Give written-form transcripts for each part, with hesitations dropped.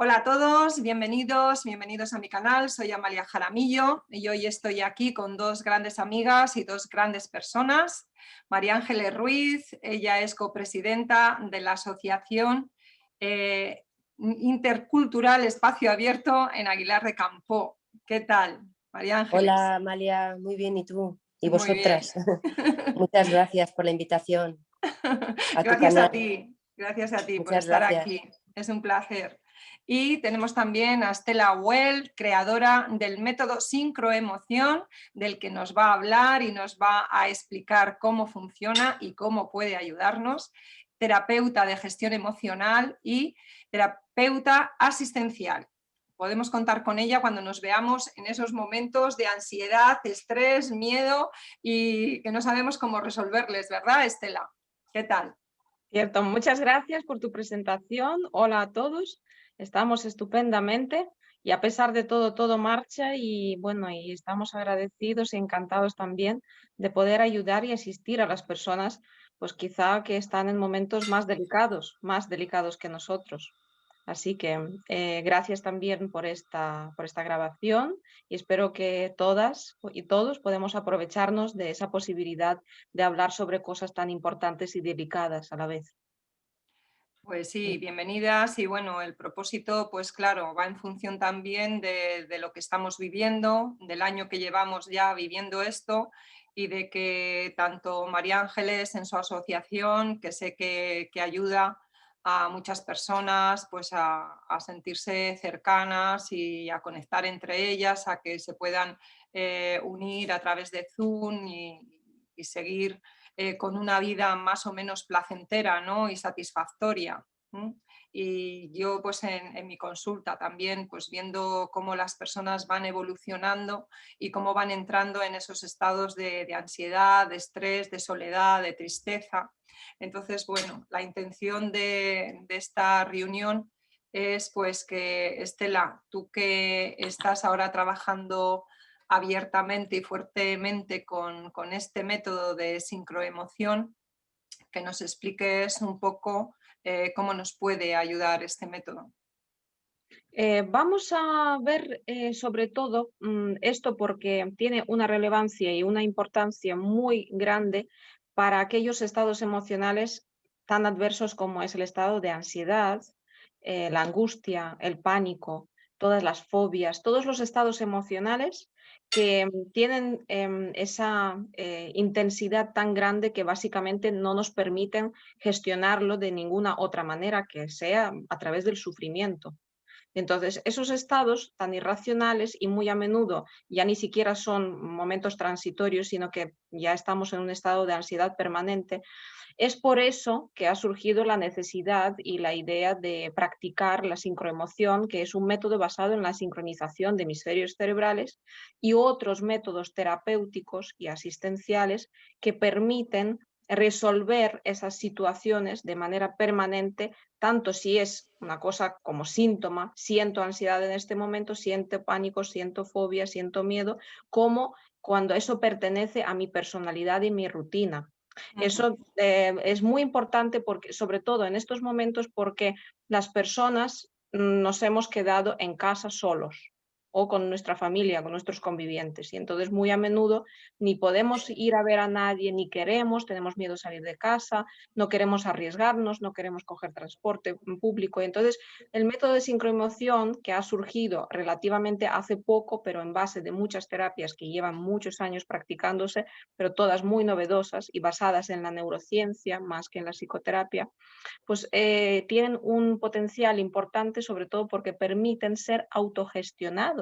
Hola a todos, bienvenidos a mi canal. Soy Amalia Jaramillo y hoy estoy aquí con dos grandes amigas y dos grandes personas. María Ángeles Ruiz, ella es copresidenta de la Asociación Intercultural Espacio Abierto en Aguilar de Campoo. ¿Qué tal, María Ángeles? Hola Amalia, muy bien, ¿y tú? ¿Y Muy bien. vosotras? Muchas gracias por la invitación a tu Gracias canal. gracias a ti por Muchas estar gracias. aquí. Es un placer. Y tenemos también a Estela Well, creadora del método sincroemoción, del que nos va a hablar y nos va a explicar cómo funciona y cómo puede ayudarnos. Terapeuta de gestión emocional y terapeuta asistencial. Podemos contar con ella cuando nos veamos en esos momentos de ansiedad, estrés, miedo y que no sabemos cómo resolverles, ¿verdad, Estela? ¿Qué tal? Cierto, muchas gracias por tu presentación. Hola a todos, estamos estupendamente y a pesar de todo, todo marcha y bueno, y estamos agradecidos y encantados también de poder ayudar y asistir a las personas, pues quizá que están en momentos más delicados que nosotros. Así que gracias también por esta grabación y espero que todas y todos podemos aprovecharnos de esa posibilidad de hablar sobre cosas tan importantes y delicadas a la vez. Pues sí, bienvenidas y bueno, el propósito pues claro, va en función también de lo que estamos viviendo, del año que llevamos ya viviendo esto y de que tanto María Ángeles en su asociación, que sé que ayuda a muchas personas pues a sentirse cercanas y a conectar entre ellas, a que se puedan unir a través de Zoom y seguir con una vida más o menos placentera, ¿no? Y satisfactoria. ¿Mm? Y yo pues en mi consulta también pues viendo cómo las personas van evolucionando y cómo van entrando en esos estados de ansiedad, de estrés, de soledad, de tristeza. Entonces, bueno, la intención de esta reunión es pues que Estela, tú que estás ahora trabajando abiertamente y fuertemente con este método de sincroemoción, que nos expliques un poco cómo nos puede ayudar este método. Vamos a ver sobre todo esto porque tiene una relevancia y una importancia muy grande para aquellos estados emocionales tan adversos como es el estado de ansiedad, la angustia, el pánico, todas las fobias, todos los estados emocionales que tienen esa intensidad tan grande que básicamente no nos permiten gestionarlo de ninguna otra manera que sea a través del sufrimiento. Entonces, esos estados tan irracionales y muy a menudo ya ni siquiera son momentos transitorios, sino que ya estamos en un estado de ansiedad permanente, es por eso que ha surgido la necesidad y la idea de practicar la sincroemoción, que es un método basado en la sincronización de hemisferios cerebrales y otros métodos terapéuticos y asistenciales que permiten resolver esas situaciones de manera permanente, tanto si es una cosa como síntoma, siento ansiedad en este momento, siento pánico, siento fobia, siento miedo, como cuando eso pertenece a mi personalidad y mi rutina. Eso es muy importante porque, sobre todo en estos momentos, porque las personas nos hemos quedado en casa solos o con nuestra familia, con nuestros convivientes. Y entonces muy a menudo ni podemos ir a ver a nadie, ni queremos, tenemos miedo a salir de casa, no queremos arriesgarnos, no queremos coger transporte público. Y entonces el método de sincroemoción, que ha surgido relativamente hace poco, pero en base de muchas terapias que llevan muchos años practicándose, pero todas muy novedosas y basadas en la neurociencia más que en la psicoterapia, pues tienen un potencial importante, sobre todo porque permiten ser autogestionados.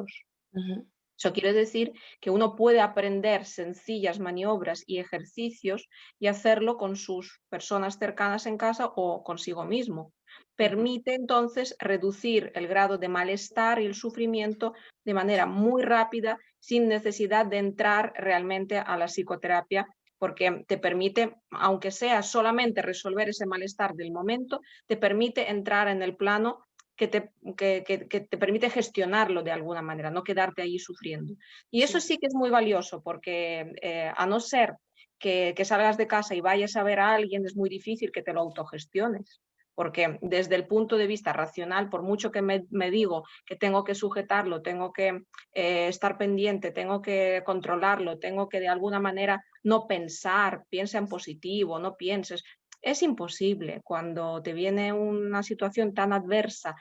Ujú. Eso quiere decir que uno puede aprender sencillas maniobras y ejercicios y hacerlo con sus personas cercanas en casa o consigo mismo. Permite entonces reducir el grado de malestar y el sufrimiento de manera muy rápida, sin necesidad de entrar realmente a la psicoterapia, porque te permite, aunque sea solamente resolver ese malestar del momento, te permite entrar en el plano que te permite gestionarlo de alguna manera, no quedarte ahí sufriendo. Y eso Sí. sí que es muy valioso porque a no ser que salgas de casa y vayas a ver a alguien, es muy difícil que te lo autogestiones, porque desde el punto de vista racional, por mucho que me digo que tengo que sujetarlo, tengo que estar pendiente, tengo que controlarlo, tengo que de alguna manera no pensar, piensa en positivo, no pienses, es imposible cuando te viene una situación tan adversa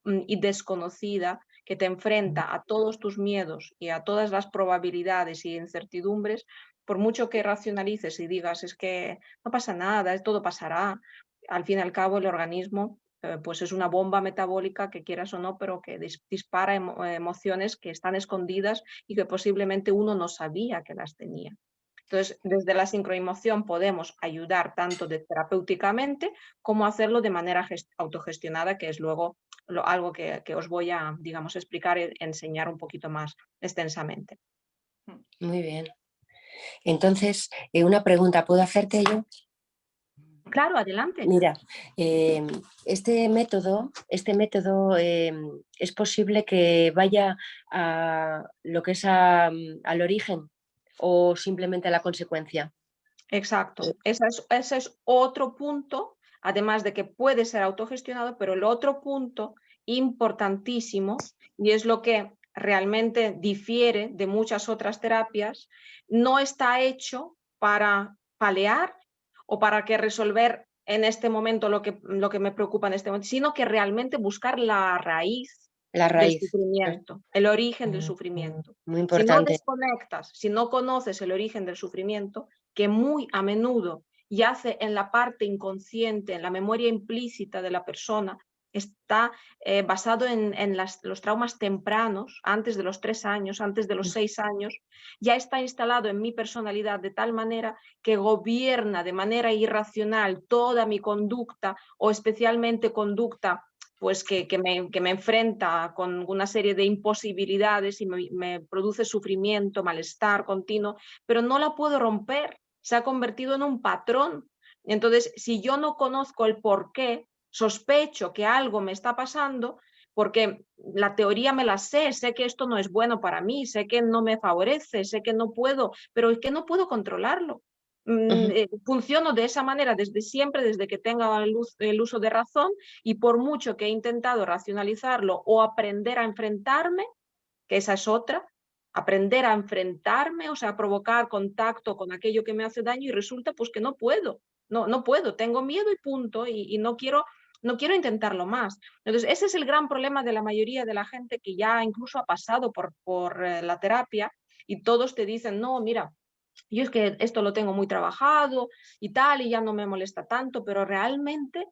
y desconocida que te enfrenta a todos tus miedos y a todas las probabilidades y incertidumbres, por mucho que racionalices y digas es que no pasa nada, todo pasará, al fin y al cabo el organismo pues es una bomba metabólica que quieras o no, pero que dispara emociones que están escondidas y que posiblemente uno no sabía que las tenía. Entonces, desde la sincroemoción podemos ayudar tanto terapéuticamente como hacerlo de manera autogestionada, que es luego algo que os voy a, digamos, explicar e enseñar un poquito más extensamente. Muy bien. Entonces, una pregunta, ¿puedo hacerte yo? Claro, adelante. Mira, este método es posible que vaya a lo que es al origen o simplemente a la consecuencia. Exacto. Ese es otro punto, además de que puede ser autogestionado, pero el otro punto importantísimo, y es lo que realmente difiere de muchas otras terapias, no está hecho para paliar o para que resolver en este momento lo que me preocupa en este momento, sino que realmente buscar la raíz La del raíz. sufrimiento, el origen del sufrimiento. Muy Si no importante. desconectas, si no conoces el origen del sufrimiento, que muy a menudo yace en la parte inconsciente, en la memoria implícita de la persona, está basado en los traumas tempranos, antes de los 3 años, antes de los 6 años, ya está instalado en mi personalidad de tal manera que gobierna de manera irracional toda mi conducta o especialmente conducta pues que me enfrenta con una serie de imposibilidades y me produce sufrimiento, malestar continuo, pero no la puedo romper, se ha convertido en un patrón. Entonces, si yo no conozco el por qué, sospecho que algo me está pasando, porque la teoría me la sé que esto no es bueno para mí, sé que no me favorece, sé que no puedo, pero es que no puedo controlarlo. Funciono de esa manera desde siempre, desde que tenga el uso de razón, y por mucho que he intentado racionalizarlo o aprender a enfrentarme, que esa es otra, aprender a enfrentarme, o sea, provocar contacto con aquello que me hace daño y resulta pues que no puedo, no puedo, tengo miedo y punto, y no quiero intentarlo más. Entonces, ese es el gran problema de la mayoría de la gente que ya incluso ha pasado por la terapia y todos te dicen, no, mira, yo es que esto lo tengo muy trabajado y tal, y ya no me molesta tanto, pero realmente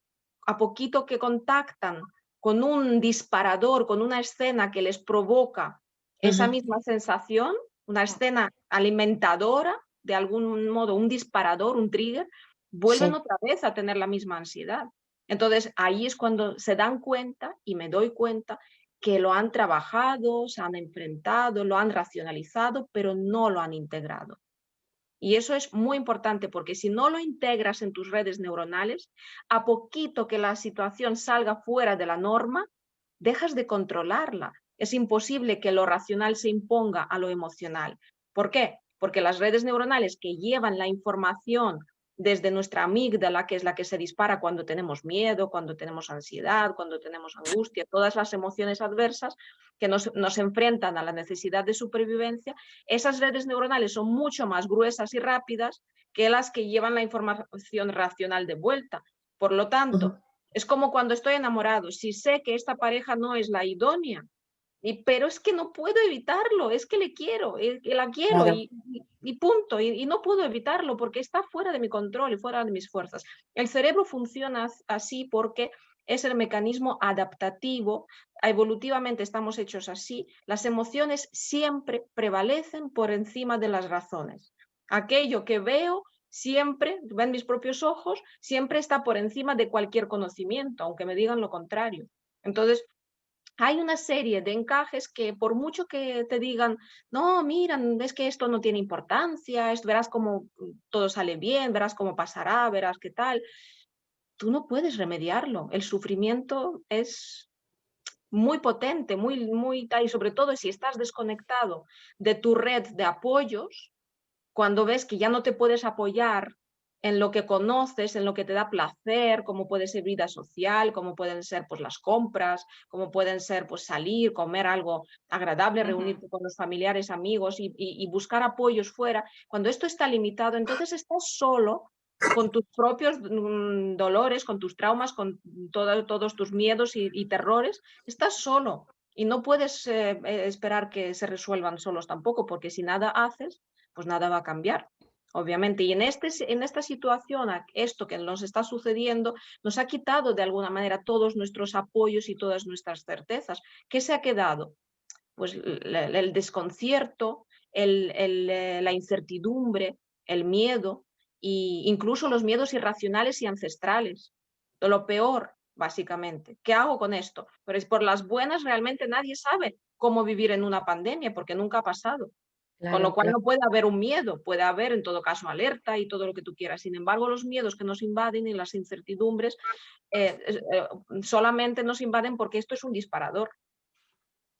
a poquito que contactan con un disparador, con una escena que les provoca esa misma sensación, una escena alimentadora, de algún modo, un disparador, un trigger, vuelven Sí. otra vez a tener la misma ansiedad. Entonces, ahí es cuando se dan cuenta y me doy cuenta que lo han trabajado, se han enfrentado, lo han racionalizado, pero no lo han integrado. Y eso es muy importante porque si no lo integras en tus redes neuronales, a poquito que la situación salga fuera de la norma, dejas de controlarla. Es imposible que lo racional se imponga a lo emocional. ¿Por qué? Porque las redes neuronales que llevan la información desde nuestra amígdala, que es la que se dispara cuando tenemos miedo, cuando tenemos ansiedad, cuando tenemos angustia, todas las emociones adversas que nos enfrentan a la necesidad de supervivencia, esas redes neuronales son mucho más gruesas y rápidas que las que llevan la información racional de vuelta. Por lo tanto, es como cuando estoy enamorado. Si sé que esta pareja no es la idónea, pero es que no puedo evitarlo, es que le quiero, que la quiero Claro. y punto, y no puedo evitarlo porque está fuera de mi control y fuera de mis fuerzas. El cerebro funciona así porque es el mecanismo adaptativo, evolutivamente estamos hechos así, las emociones siempre prevalecen por encima de las razones. Aquello que veo siempre, ven mis propios ojos, siempre está por encima de cualquier conocimiento, aunque me digan lo contrario. Entonces, hay una serie de encajes que por mucho que te digan, no, mira, es que esto no tiene importancia, verás cómo todo sale bien, verás cómo pasará, verás qué tal, tú no puedes remediarlo. El sufrimiento es muy potente, muy tal, y sobre todo si estás desconectado de tu red de apoyos, cuando ves que ya no te puedes apoyar en lo que conoces, en lo que te da placer, como puede ser vida social, como pueden ser pues las compras, como pueden ser pues salir, comer algo agradable, reunirte con los familiares, amigos y buscar apoyos fuera. Cuando esto está limitado, entonces estás solo con tus propios dolores, con tus traumas, con todos tus miedos y terrores, estás solo y no puedes esperar que se resuelvan solos tampoco, porque si nada haces, pues nada va a cambiar. Obviamente, y en esta situación, esto que nos está sucediendo, nos ha quitado de alguna manera todos nuestros apoyos y todas nuestras certezas. ¿Qué se ha quedado? Pues el desconcierto, la incertidumbre, el miedo, e incluso los miedos irracionales y ancestrales. Lo peor, básicamente. ¿Qué hago con esto? Pues por las buenas, realmente nadie sabe cómo vivir en una pandemia, porque nunca ha pasado. Con lo Claro, cual claro. no puede haber un miedo, puede haber en todo caso alerta y todo lo que tú quieras. Sin embargo, los miedos que nos invaden y las incertidumbres solamente nos invaden porque esto es un disparador.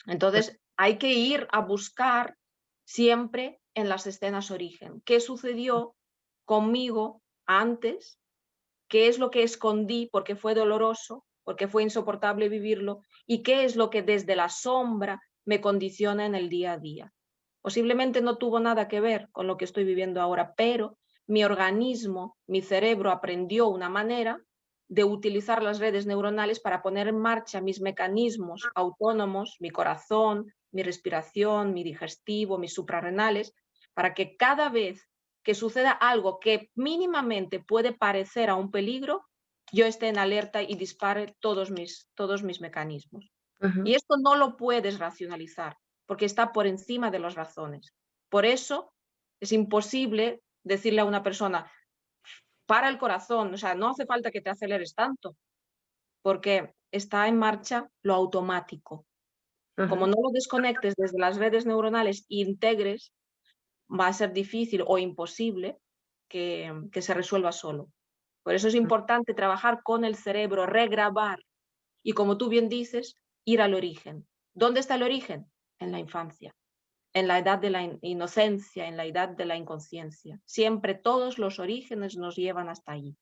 Pues Entonces hay que ir a buscar siempre en las escenas origen. ¿Qué sucedió conmigo antes? ¿Qué es lo que escondí porque fue doloroso, porque fue insoportable vivirlo? ¿Y qué es lo que desde la sombra me condiciona en el día a día? Posiblemente no tuvo nada que ver con lo que estoy viviendo ahora, pero mi organismo, mi cerebro aprendió una manera de utilizar las redes neuronales para poner en marcha mis mecanismos autónomos, mi corazón, mi respiración, mi digestivo, mis suprarrenales, para que cada vez que suceda algo que mínimamente puede parecer a un peligro, yo esté en alerta y dispare todos mis mecanismos. Y esto no lo puedes racionalizar, porque está por encima de las razones. Por eso es imposible decirle a una persona, para el corazón, o sea, no hace falta que te aceleres tanto, porque está en marcha lo automático. Como no lo desconectes desde las redes neuronales e integres, va a ser difícil o imposible que se resuelva solo. Por eso es importante trabajar con el cerebro, regrabar y, como tú bien dices, ir al origen. ¿Dónde está el origen? En la infancia, en la edad de la inocencia, en la edad de la inconsciencia. Siempre todos los orígenes nos llevan hasta allí.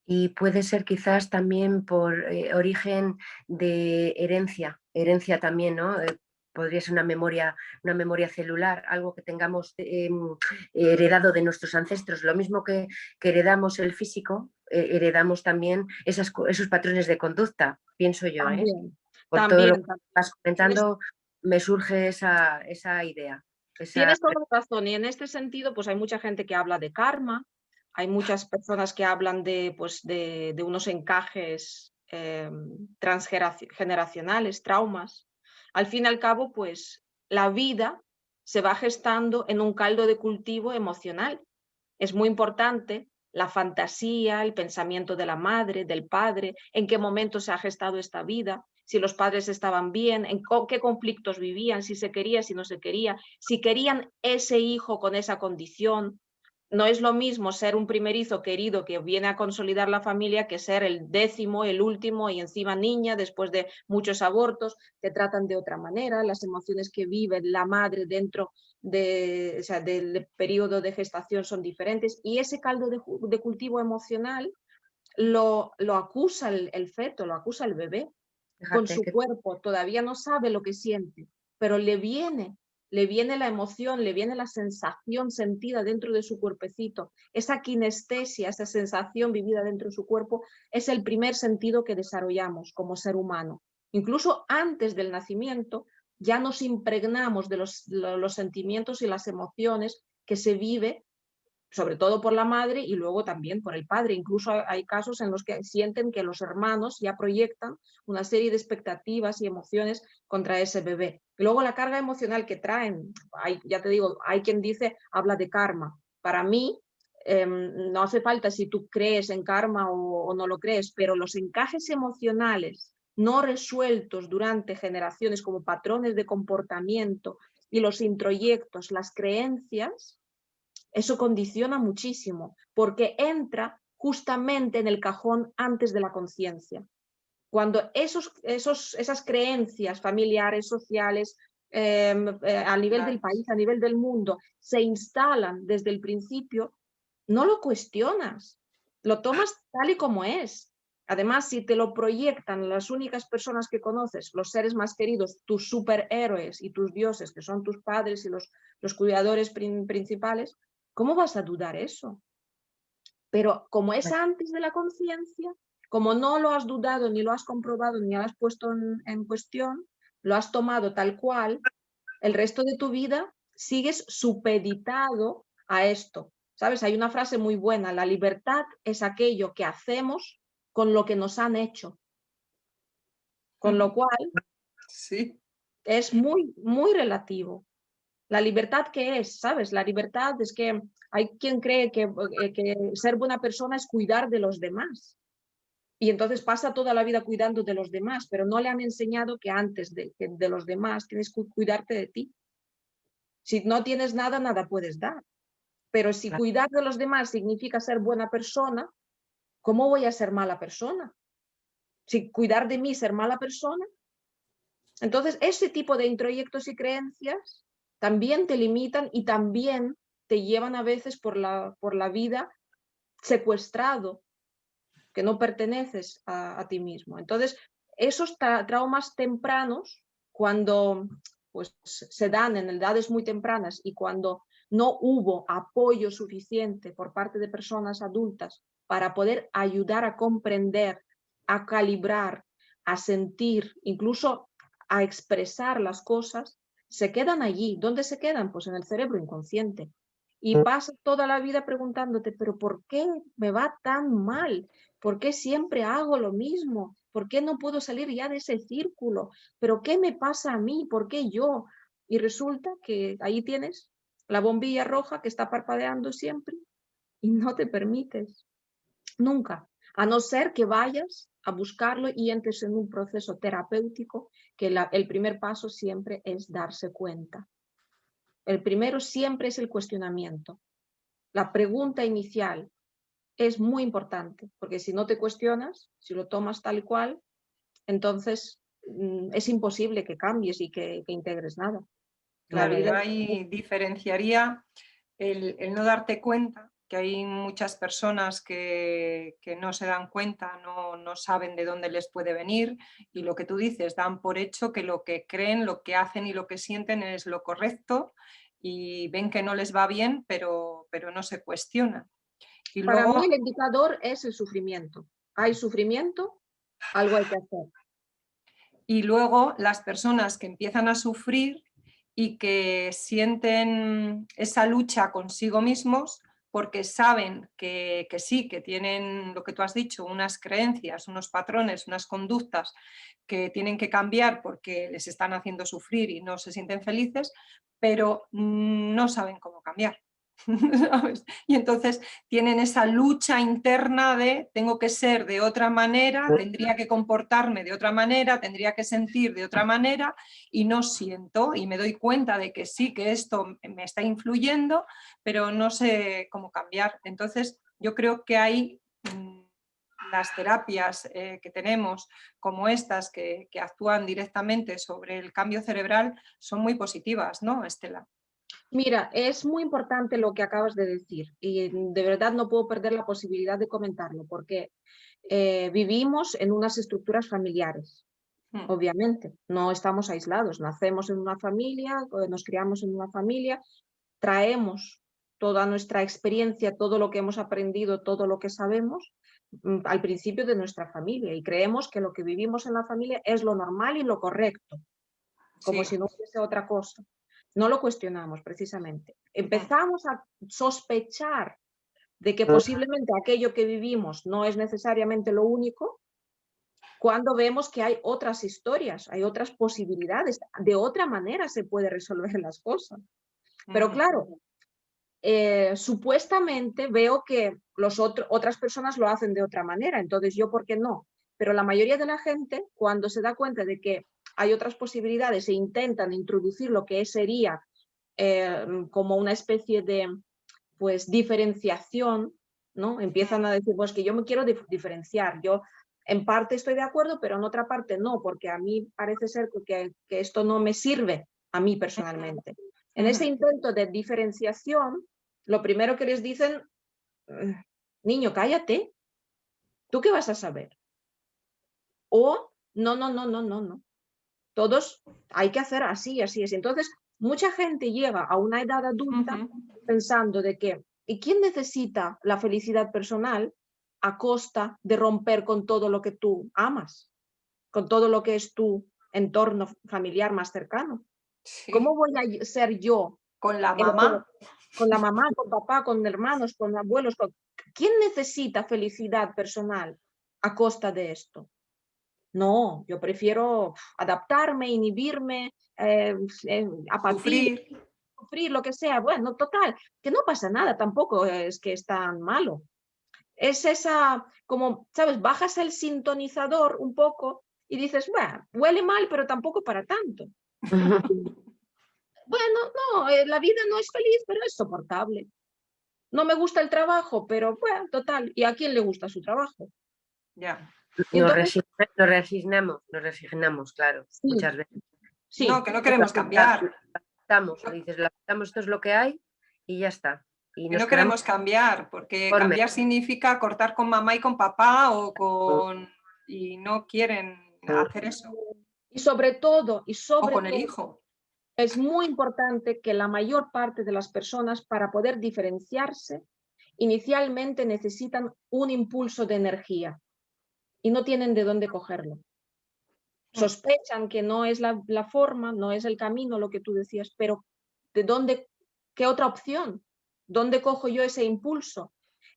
Y puede ser quizás también por origen de herencia también, ¿no? Podría ser una memoria celular, algo que tengamos heredado de nuestros ancestros. Lo mismo que heredamos el físico, heredamos también esos patrones de conducta, pienso yo, ¿eh? También, Por todo lo también. que estás comentando, me surge esa idea. Tienes toda la razón, y en este sentido, pues hay mucha gente que habla de karma, hay muchas personas que hablan de unos encajes transgeneracionales, traumas. Al fin y al cabo, pues la vida se va gestando en un caldo de cultivo emocional. Es muy importante la fantasía, el pensamiento de la madre, del padre, en qué momento se ha gestado esta vida, si los padres estaban bien, en qué conflictos vivían, si se quería, si no se quería, si querían ese hijo con esa condición. No es lo mismo ser un primerizo querido que viene a consolidar la familia que ser el 10º, el último y encima niña después de muchos abortos. Te tratan de otra manera, las emociones que vive la madre dentro del periodo de gestación son diferentes y ese caldo de cultivo emocional lo acusa el feto, lo acusa el bebé con Fíjate su que cuerpo, todavía no sabe lo que siente, pero le viene la emoción, le viene la sensación sentida dentro de su cuerpecito, esa kinestesia, esa sensación vivida dentro de su cuerpo, es el primer sentido que desarrollamos como ser humano. Incluso antes del nacimiento ya nos impregnamos de los sentimientos y las emociones que se vive sobre todo por la madre y luego también por el padre. Incluso hay casos en los que sienten que los hermanos ya proyectan una serie de expectativas y emociones contra ese bebé. Y luego la carga emocional que traen, ya te digo, hay quien dice, habla de karma. Para mí, no hace falta si tú crees en karma o no lo crees, pero los encajes emocionales no resueltos durante generaciones como patrones de comportamiento y los introyectos, las creencias, eso condiciona muchísimo, porque entra justamente en el cajón antes de la conciencia. Cuando esas creencias familiares, sociales, a nivel del país, a nivel del mundo, se instalan desde el principio, no lo cuestionas, lo tomas tal y como es. Además, si te lo proyectan las únicas personas que conoces, los seres más queridos, tus superhéroes y tus dioses, que son tus padres y los cuidadores principales, ¿cómo vas a dudar eso? Pero como es antes de la conciencia, como no lo has dudado, ni lo has comprobado, ni lo has puesto en cuestión, lo has tomado tal cual, el resto de tu vida sigues supeditado a esto. ¿Sabes? Hay una frase muy buena, la libertad es aquello que hacemos con lo que nos han hecho. Con lo cual Sí. es muy, muy relativo. La libertad, ¿qué es? ¿Sabes? La libertad es que hay quien cree que ser buena persona es cuidar de los demás. Y entonces pasa toda la vida cuidando de los demás, pero no le han enseñado que antes de los demás tienes que cuidarte de ti. Si no tienes nada, nada puedes dar. Pero si cuidar de los demás significa ser buena persona, ¿cómo voy a ser mala persona? Si cuidar de mí es ser mala persona. Entonces, ese tipo de introyectos y creencias también te limitan y también te llevan a veces por la vida secuestrado, que no perteneces a ti mismo. Entonces, esos traumas tempranos, cuando pues, se dan en edades muy tempranas y cuando no hubo apoyo suficiente por parte de personas adultas para poder ayudar a comprender, a calibrar, a sentir, incluso a expresar las cosas, se quedan allí. ¿Dónde se quedan? Pues en el cerebro inconsciente. Y pasas toda la vida preguntándote, ¿pero por qué me va tan mal? ¿Por qué siempre hago lo mismo? ¿Por qué no puedo salir ya de ese círculo? ¿Pero qué me pasa a mí? ¿Por qué yo? Y resulta que ahí tienes la bombilla roja que está parpadeando siempre y no te permites nunca, a no ser que vayas a buscarlo y entres en un proceso terapéutico, que el primer paso siempre es darse cuenta. El primero siempre es el cuestionamiento. La pregunta inicial es muy importante, porque si no te cuestionas, si lo tomas tal y cual, entonces es imposible que cambies y que integres nada. La Claro, vida yo ahí diferenciaría el no darte cuenta, que hay muchas personas que no se dan cuenta, no saben de dónde les puede venir, y lo que tú dices, dan por hecho que lo que creen, lo que hacen y lo que sienten es lo correcto, y ven que no les va bien, pero no se cuestionan. Y Para mí luego, el indicador es el sufrimiento. Hay sufrimiento, algo hay que hacer. y luego las personas que empiezan a sufrir y que sienten esa lucha consigo mismos porque saben que sí, que tienen lo que tú has dicho, unas creencias, unos patrones, unas conductas que tienen que cambiar porque les están haciendo sufrir y no se sienten felices, pero no saben cómo cambiar. ¿Sabes? Y entonces tienen esa lucha interna de tengo que ser de otra manera, tendría que comportarme de otra manera, tendría que sentir de otra manera y no siento y me doy cuenta de que sí, que esto me está influyendo, pero no sé cómo cambiar. Entonces yo creo que hay las terapias que tenemos como estas que actúan directamente sobre el cambio cerebral son muy positivas, ¿no, Estela? Mira, es muy importante lo que acabas de decir y de verdad no puedo perder la posibilidad de comentarlo porque vivimos en unas estructuras familiares. Obviamente, no estamos aislados, nacemos en una familia, nos criamos en una familia, traemos toda nuestra experiencia, todo lo que hemos aprendido, todo lo que sabemos al principio de nuestra familia y creemos que lo que vivimos en la familia es lo normal y lo correcto, como Sí. si no hubiese otra cosa. No lo cuestionamos precisamente. Empezamos a sospechar de que posiblemente aquello que vivimos no es necesariamente lo único cuando vemos que hay otras historias, hay otras posibilidades, de otra manera se puede resolver las cosas. Pero claro, supuestamente veo que otras personas lo hacen de otra manera, entonces yo, ¿por qué no? Pero la mayoría de la gente, cuando se da cuenta de que hay otras posibilidades e intentan introducir lo que sería como una especie de pues diferenciación, ¿no? Empiezan a decir, pues que yo me quiero diferenciar, yo en parte estoy de acuerdo, pero en otra parte no, porque a mí parece ser que esto no me sirve a mí personalmente. En ese intento de diferenciación, lo primero que les dicen niño, cállate, ¿tú qué vas a saber? O, no, no, no, no, no, no. Todos hay que hacer así, así, así. Entonces, mucha gente llega a una edad adulta pensando de que, ¿y quién necesita la felicidad personal a costa de romper con todo lo que tú amas, con todo lo que es tu entorno familiar más cercano? ¿Cómo Sí, voy a ser yo con la el que- mamá. con la mamá, con papá, con hermanos, con abuelos? ¿Quién necesita felicidad personal a costa de esto? No, yo prefiero adaptarme, inhibirme, apatía, Sufrir. sufrir, lo que sea. Bueno, total, que no pasa nada, tampoco es que es tan malo. Es esa, como, ¿sabes? Bajas el sintonizador un poco y dices, bueno, huele mal, pero tampoco para tanto. Bueno, no, la vida no es feliz, pero es soportable. No me gusta el trabajo, pero bueno, total. ¿Y a quién le gusta su trabajo? Ya. Y entonces, Nos resignamos, claro, sí, muchas veces. No, sí, que no Lo queremos cambiar. aceptamos, dices, lo aceptamos, esto es lo que hay y ya está. Y Que nos no quedamos queremos cambiar, porque conformes. cambiar significa cortar con mamá y con papá o con... y no quieren hacer eso. y sobre todo, O con el hijo. es muy importante que la mayor parte de las personas, para poder diferenciarse, inicialmente necesitan un impulso de energía y no tienen de dónde cogerlo. Sospechan que no es la forma, no es el camino, lo que tú decías, pero ¿de dónde, qué otra opción? ¿Dónde cojo yo ese impulso?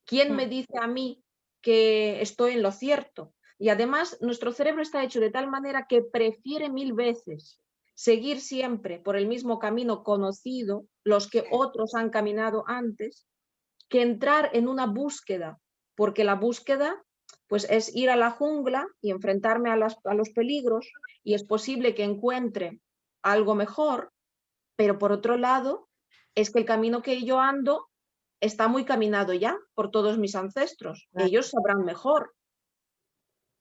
¿Quién me dice a mí que estoy en lo cierto? Y además, nuestro cerebro está hecho de tal manera que prefiere 1000 veces seguir siempre por el mismo camino conocido, los que otros han caminado antes, que entrar en una búsqueda, porque la búsqueda pues es ir a la jungla y enfrentarme a los peligros, y es posible que encuentre algo mejor, pero por otro lado, es que el camino que yo ando está muy caminado ya por todos mis ancestros. Ellos sabrán mejor.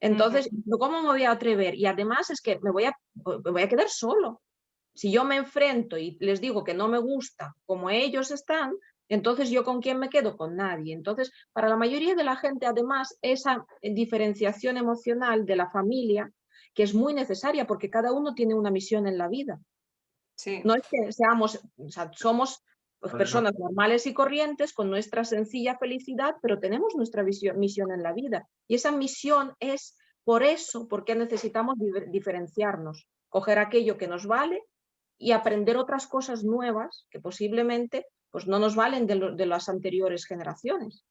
Entonces, ¿cómo me voy a atrever? Y además es que me voy a quedar solo. Si yo me enfrento y les digo que no me gusta como ellos están, entonces yo con quién me quedo, con nadie. Entonces, para la mayoría de la gente, además, esa diferenciación emocional de la familia, que es muy necesaria porque cada uno tiene una misión en la vida. Sí. No es que seamos, o sea, somos pues, personas normales y corrientes con nuestra sencilla felicidad, pero tenemos nuestra misión en la vida. Y esa misión es por eso, porque necesitamos diferenciarnos, coger aquello que nos vale y aprender otras cosas nuevas que posiblemente pues, no nos valen de las anteriores generaciones.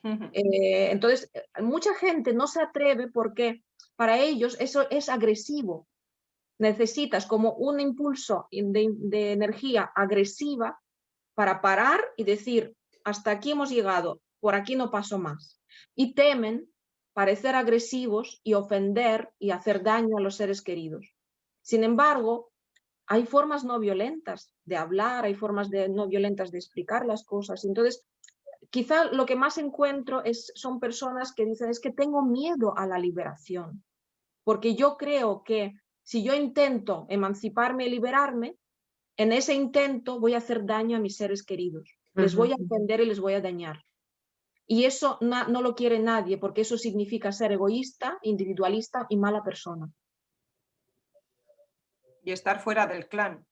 Entonces, mucha gente no se atreve porque para ellos eso es agresivo. Necesitas como un impulso de energía agresiva para parar y decir, hasta aquí hemos llegado, por aquí no paso más. Y temen parecer agresivos y ofender y hacer daño a los seres queridos. Sin embargo, hay formas no violentas de hablar, hay formas no violentas de explicar las cosas. Entonces, quizá lo que más encuentro son personas que dicen, es que tengo miedo a la liberación, porque yo creo que si yo intento emanciparme y liberarme, en ese intento voy a hacer daño a mis seres queridos, les voy a ofender y les voy a dañar. Y eso no lo quiere nadie, porque eso significa ser egoísta, individualista y mala persona. Y estar fuera del clan.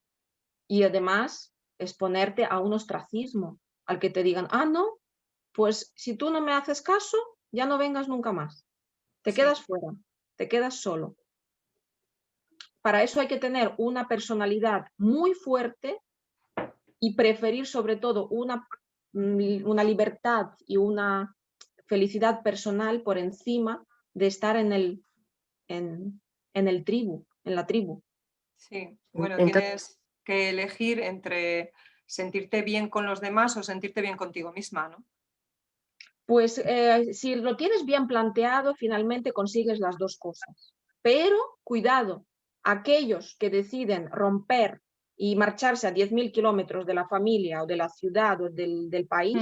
Y además, exponerte a un ostracismo, al que te digan, ah, no, pues si tú no me haces caso, ya no vengas nunca más. Te Sí. quedas fuera, te quedas solo. Para eso hay que tener una personalidad muy fuerte y preferir sobre todo una libertad y una felicidad personal por encima de estar en el tribu, en la tribu. Sí. Bueno, Entonces, tienes que elegir entre sentirte bien con los demás o sentirte bien contigo misma, ¿no? Pues si lo tienes bien planteado, finalmente consigues las dos cosas. Pero cuidado, aquellos que deciden romper y marcharse a 10.000 kilómetros de la familia o de la ciudad o del país,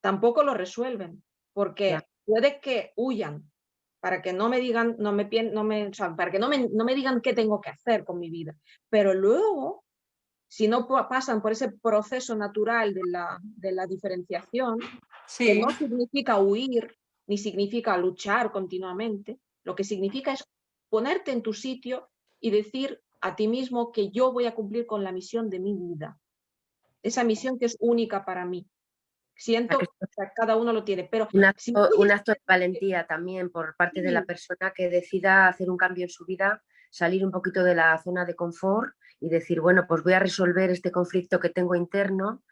tampoco lo resuelven, ya, porque puede que huyan para que no me digan, o sea, para que no me digan qué tengo que hacer con mi vida. Pero luego si no pasan por ese proceso natural de la diferenciación, que Sí, no significa huir, ni significa luchar continuamente, lo que significa es ponerte en tu sitio y decir a ti mismo que yo voy a cumplir con la misión de mi vida, esa misión que es única para mí. Siento que cada uno lo tiene, pero si Un acto de valentía también por parte de la sí, persona que decida hacer un cambio en su vida, salir un poquito de la zona de confort y decir, bueno, pues voy a resolver este conflicto que tengo interno,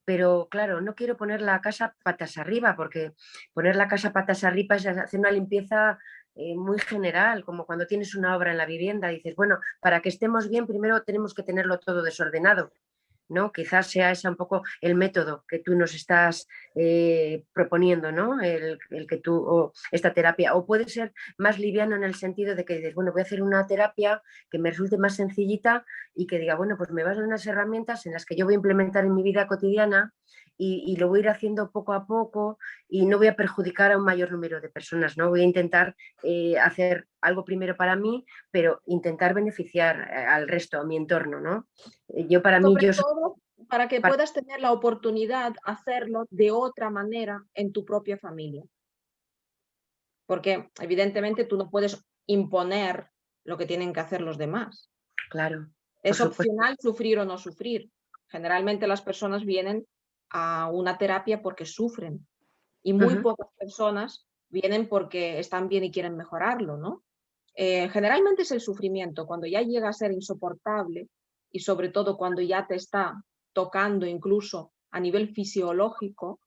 pero claro, no quiero poner la casa patas arriba, porque poner la casa patas arriba es hacer una limpieza muy general, como cuando tienes una obra en la vivienda, dices, bueno, para que estemos bien, primero tenemos que tenerlo todo desordenado, ¿no? Quizás sea ese un poco el método que tú nos estás proponiendo, ¿no? El que tú, o esta terapia, o puede ser más liviano en el sentido de que dices, bueno, voy a hacer una terapia que me resulte más sencillita y que diga, bueno, pues me vas a dar unas herramientas en las que yo voy a implementar en mi vida cotidiana y lo voy a ir haciendo poco a poco y no voy a perjudicar a un mayor número de personas, ¿no? Voy a intentar hacer algo primero para mí, pero intentar beneficiar al resto, a mi entorno, ¿no? Yo para mí, sobre yo soy todo para que puedas tener la oportunidad de hacerlo de otra manera en tu propia familia. Porque evidentemente tú no puedes imponer lo que tienen que hacer los demás. claro, por Es supuesto. opcional sufrir o no sufrir. Generalmente las personas vienen a una terapia porque sufren y muy Ujú. pocas personas vienen porque están bien y quieren mejorarlo, ¿no? Generalmente es el sufrimiento, cuando ya llega a ser insoportable y sobre todo cuando ya te está tocando incluso a nivel fisiológico,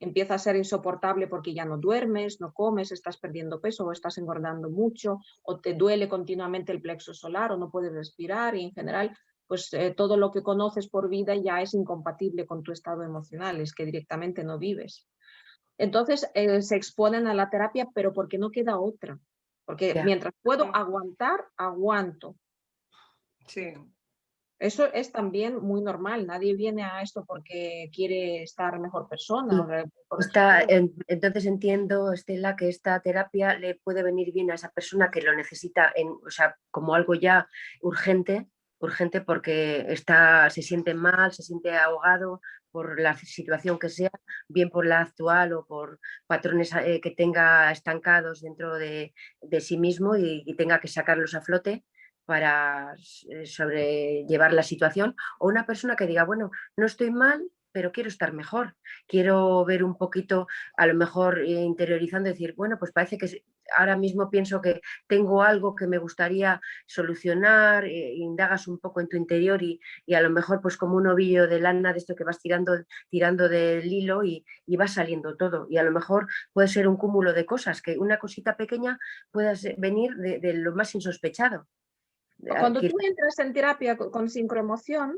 empieza a ser insoportable porque ya no duermes, no comes, estás perdiendo peso o estás engordando mucho o te duele continuamente el plexo solar o no puedes respirar y en general pues todo lo que conoces por vida ya es incompatible con tu estado emocional, es que directamente no vives. Entonces se exponen a la terapia pero porque no queda otra, porque Ya. mientras puedo aguantar, aguanto. sí. Eso es también muy normal, nadie viene a esto porque quiere estar mejor persona. Sí. Entonces entiendo, Estela, que esta terapia le puede venir bien a esa persona que lo necesita, o sea, como algo ya urgente, urgente porque se siente mal, se siente ahogado por la situación que sea, bien por la actual o por patrones que tenga estancados dentro de sí mismo y tenga que sacarlos a flote para sobrellevar la situación, o una persona que diga, bueno, no estoy mal, pero quiero estar mejor, quiero ver un poquito, a lo mejor interiorizando, decir, bueno, pues parece que ahora mismo pienso que tengo algo que me gustaría solucionar, indagas un poco en tu interior y a lo mejor pues como un ovillo de lana de esto que vas tirando del hilo y va saliendo todo. Y a lo mejor puede ser un cúmulo de cosas, que una cosita pequeña pueda venir de lo más insospechado. Cuando tú entras en terapia con sincroemoción,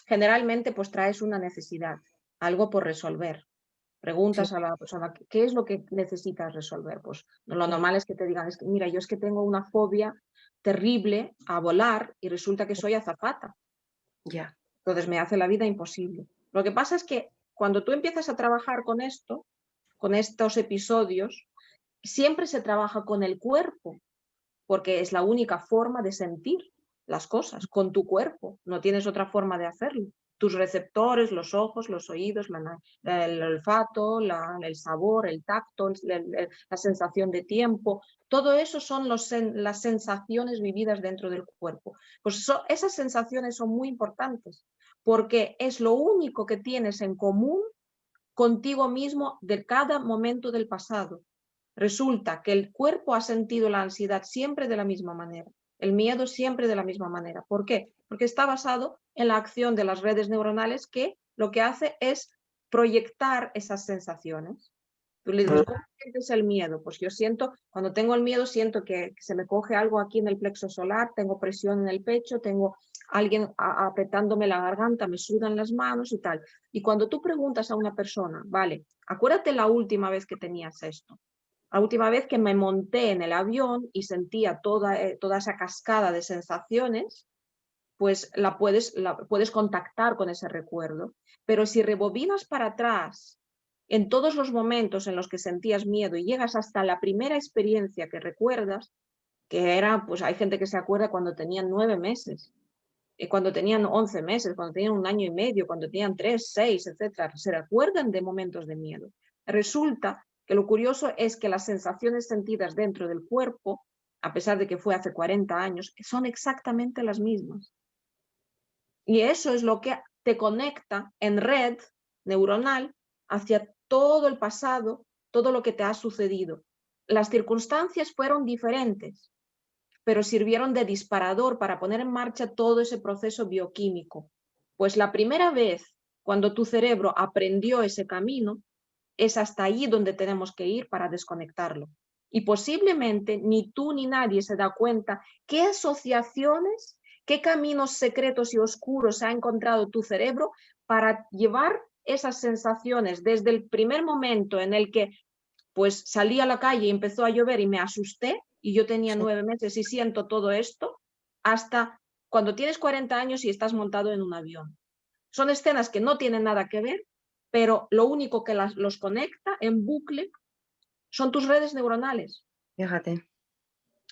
generalmente pues traes una necesidad, algo por resolver. Sí, Preguntas a la persona, ¿qué es lo que necesitas resolver? Pues lo sí, normal es que te digan, es que, mira, yo es que tengo una fobia terrible a volar y resulta que soy azafata. ya. Entonces me hace la vida imposible. Lo que pasa es que cuando tú empiezas a trabajar con esto, con estos episodios, siempre se trabaja con el cuerpo, porque es la única forma de sentir las cosas, con tu cuerpo, no tienes otra forma de hacerlo. Tus receptores, los ojos, los oídos, el olfato, el sabor, el tacto, la sensación de tiempo, todo eso son las sensaciones vividas dentro del cuerpo. Pues esas sensaciones son muy importantes porque es lo único que tienes en común contigo mismo de cada momento del pasado. Resulta que el cuerpo ha sentido la ansiedad siempre de la misma manera, el miedo siempre de la misma manera. ¿Por qué? Porque está basado en la acción de las redes neuronales que lo que hace es proyectar esas sensaciones. Tú le dices, ¿cómo sientes el miedo? Pues yo siento, cuando tengo el miedo, siento que se me coge algo aquí en el plexo solar, tengo presión en el pecho, tengo alguien apretándome la garganta, me sudan las manos y tal. Y cuando tú preguntas a una persona, vale, acuérdate la última vez que tenías esto, la última vez que me monté en el avión y sentía toda esa cascada de sensaciones, pues la puedes contactar con ese recuerdo. Pero si rebobinas para atrás en todos los momentos en los que sentías miedo y llegas hasta la primera experiencia que recuerdas, que era, pues hay gente que se acuerda cuando tenían 9 meses. cuando tenían 11 meses, cuando tenían 1 año y medio, cuando tenían 3, 6, etcétera, se recuerdan de momentos de miedo. Resulta que lo curioso es que las sensaciones sentidas dentro del cuerpo, a pesar de que fue hace 40 años, son exactamente las mismas. Y eso es lo que te conecta en red neuronal hacia todo el pasado, todo lo que te ha sucedido. Las circunstancias fueron diferentes, pero sirvieron de disparador para poner en marcha todo ese proceso bioquímico. Pues la primera vez cuando tu cerebro aprendió ese camino, es hasta ahí donde tenemos que ir para desconectarlo. Y posiblemente ni tú ni nadie se da cuenta qué asociaciones, qué caminos secretos y oscuros ha encontrado tu cerebro para llevar esas sensaciones desde el primer momento en el que pues salí a la calle y empezó a llover y me asusté y yo tenía 9 meses y siento todo esto, hasta cuando tienes 40 años y estás montado en un avión. Son escenas que no tienen nada que ver, pero lo único que los conecta en bucle son tus redes neuronales. Fíjate,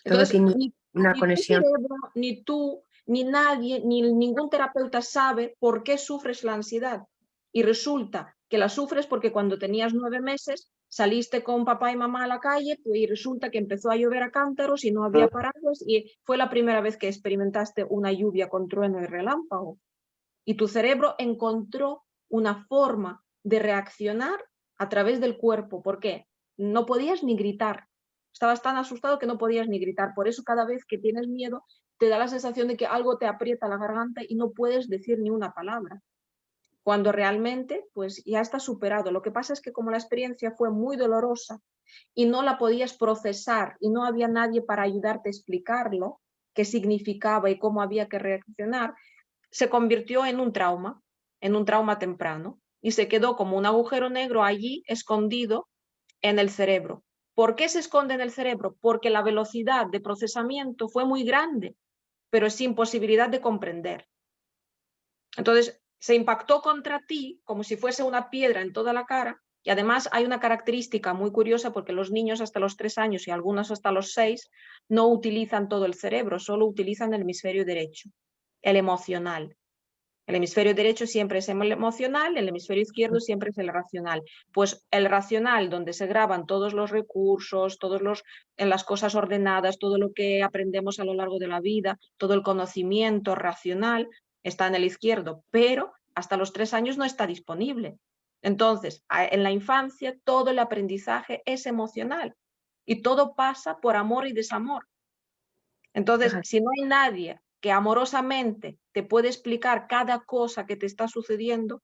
todo Entonces, tiene una ni tu conexión. cerebro, ni tú, ni nadie, ni ningún terapeuta sabe por qué sufres la ansiedad. Y resulta que la sufres porque cuando tenías 9 meses saliste con papá y mamá a la calle y resulta que empezó a llover a cántaros y no había paraguas y fue la primera vez que experimentaste una lluvia con trueno y relámpago. Y tu cerebro encontró una forma de reaccionar a través del cuerpo. ¿Por qué? No podías ni gritar. Estabas tan asustado que no podías ni gritar. Por eso cada vez que tienes miedo te da la sensación de que algo te aprieta la garganta y no puedes decir ni una palabra. Cuando realmente pues ya está superado. Lo que pasa es que como la experiencia fue muy dolorosa y no la podías procesar y no había nadie para ayudarte a explicarlo, qué significaba y cómo había que reaccionar, se convirtió en un trauma temprano, y se quedó como un agujero negro allí escondido en el cerebro. ¿Por qué se esconde en el cerebro? Porque la velocidad de procesamiento fue muy grande, pero sin posibilidad de comprender. Entonces, se impactó contra ti como si fuese una piedra en toda la cara, y además hay una característica muy curiosa porque los niños hasta los 3 años y algunos hasta los 6 no utilizan todo el cerebro, solo utilizan el hemisferio derecho, el emocional. El hemisferio derecho siempre es el emocional, el hemisferio izquierdo siempre es el racional. Pues el racional, donde se graban todos los recursos, en las cosas ordenadas, todo lo que aprendemos a lo largo de la vida, todo el conocimiento racional está en el izquierdo, pero hasta los 3 años no está disponible. Entonces, en la infancia todo el aprendizaje es emocional y todo pasa por amor y desamor. Entonces, Fíjate. si no hay nadie que amorosamente te puede explicar cada cosa que te está sucediendo,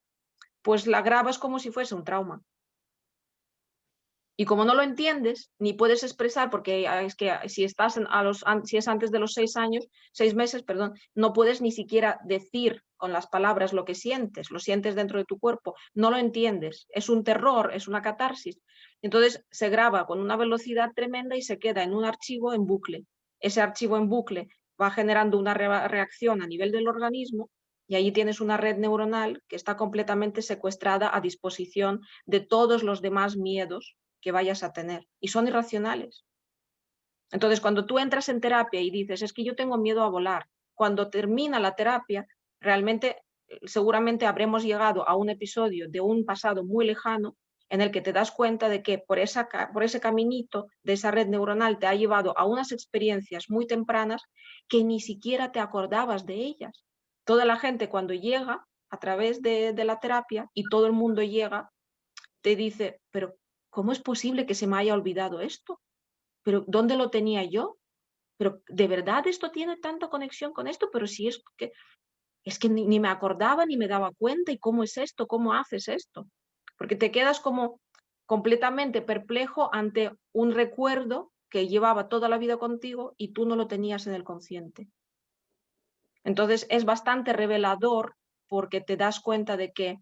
pues la grabas como si fuese un trauma. Y como no lo entiendes, ni puedes expresar, porque es que si es antes de los 6 meses, perdón, no puedes ni siquiera decir con las palabras lo que sientes, lo sientes dentro de tu cuerpo, no lo entiendes, es un terror, es una catarsis. Entonces se graba con una velocidad tremenda y se queda en un archivo en bucle. Ese archivo en bucle va generando una reacción a nivel del organismo y allí tienes una red neuronal que está completamente secuestrada a disposición de todos los demás miedos que vayas a tener, y son irracionales. Entonces, cuando tú entras en terapia y dices, es que yo tengo miedo a volar, cuando termina la terapia, realmente seguramente habremos llegado a un episodio de un pasado muy lejano en el que te das cuenta de que por ese caminito de esa red neuronal te ha llevado a unas experiencias muy tempranas que ni siquiera te acordabas de ellas. Toda la gente cuando llega a través de la terapia, y todo el mundo llega, te dice, pero ¿cómo es posible que se me haya olvidado esto? ¿Pero dónde lo tenía yo? ¿Pero de verdad esto tiene tanta conexión con esto? Pero si es que ni me acordaba ni me daba cuenta. ¿Y cómo es esto? ¿Cómo haces esto? Porque te quedas como completamente perplejo ante un recuerdo que llevaba toda la vida contigo y tú no lo tenías en el consciente. Entonces es bastante revelador porque te das cuenta de que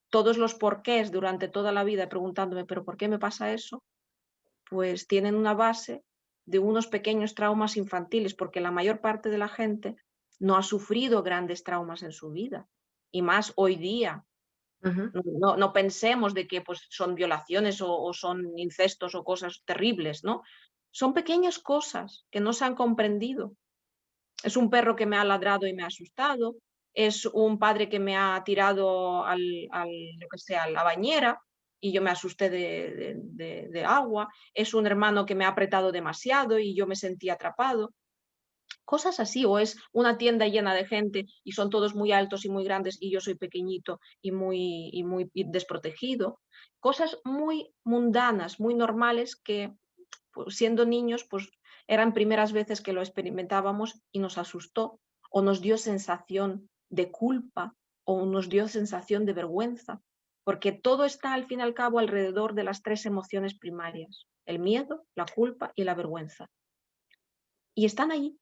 todos los porqués durante toda la vida preguntándome, ¿pero por qué me pasa eso? Pues tienen una base de unos pequeños traumas infantiles, porque la mayor parte de la gente no ha sufrido grandes traumas en su vida, y más hoy día. No pensemos de que pues, son violaciones o son incestos o cosas terribles, ¿no? Son pequeñas cosas que no se han comprendido. Es un perro que me ha ladrado y me ha asustado, es un padre que me ha tirado lo que sea, a la bañera y yo me asusté de agua, es un hermano que me ha apretado demasiado y yo me sentí atrapado. Cosas así, o es una tienda llena de gente y son todos muy altos y muy grandes y yo soy pequeñito y muy desprotegido. Cosas muy mundanas, muy normales que, pues, siendo niños, pues eran primeras veces que lo experimentábamos y nos asustó o nos dio sensación de culpa o nos dio sensación de vergüenza, porque todo está al fin y al cabo alrededor de las tres emociones primarias, el miedo, la culpa y la vergüenza. Y están allí.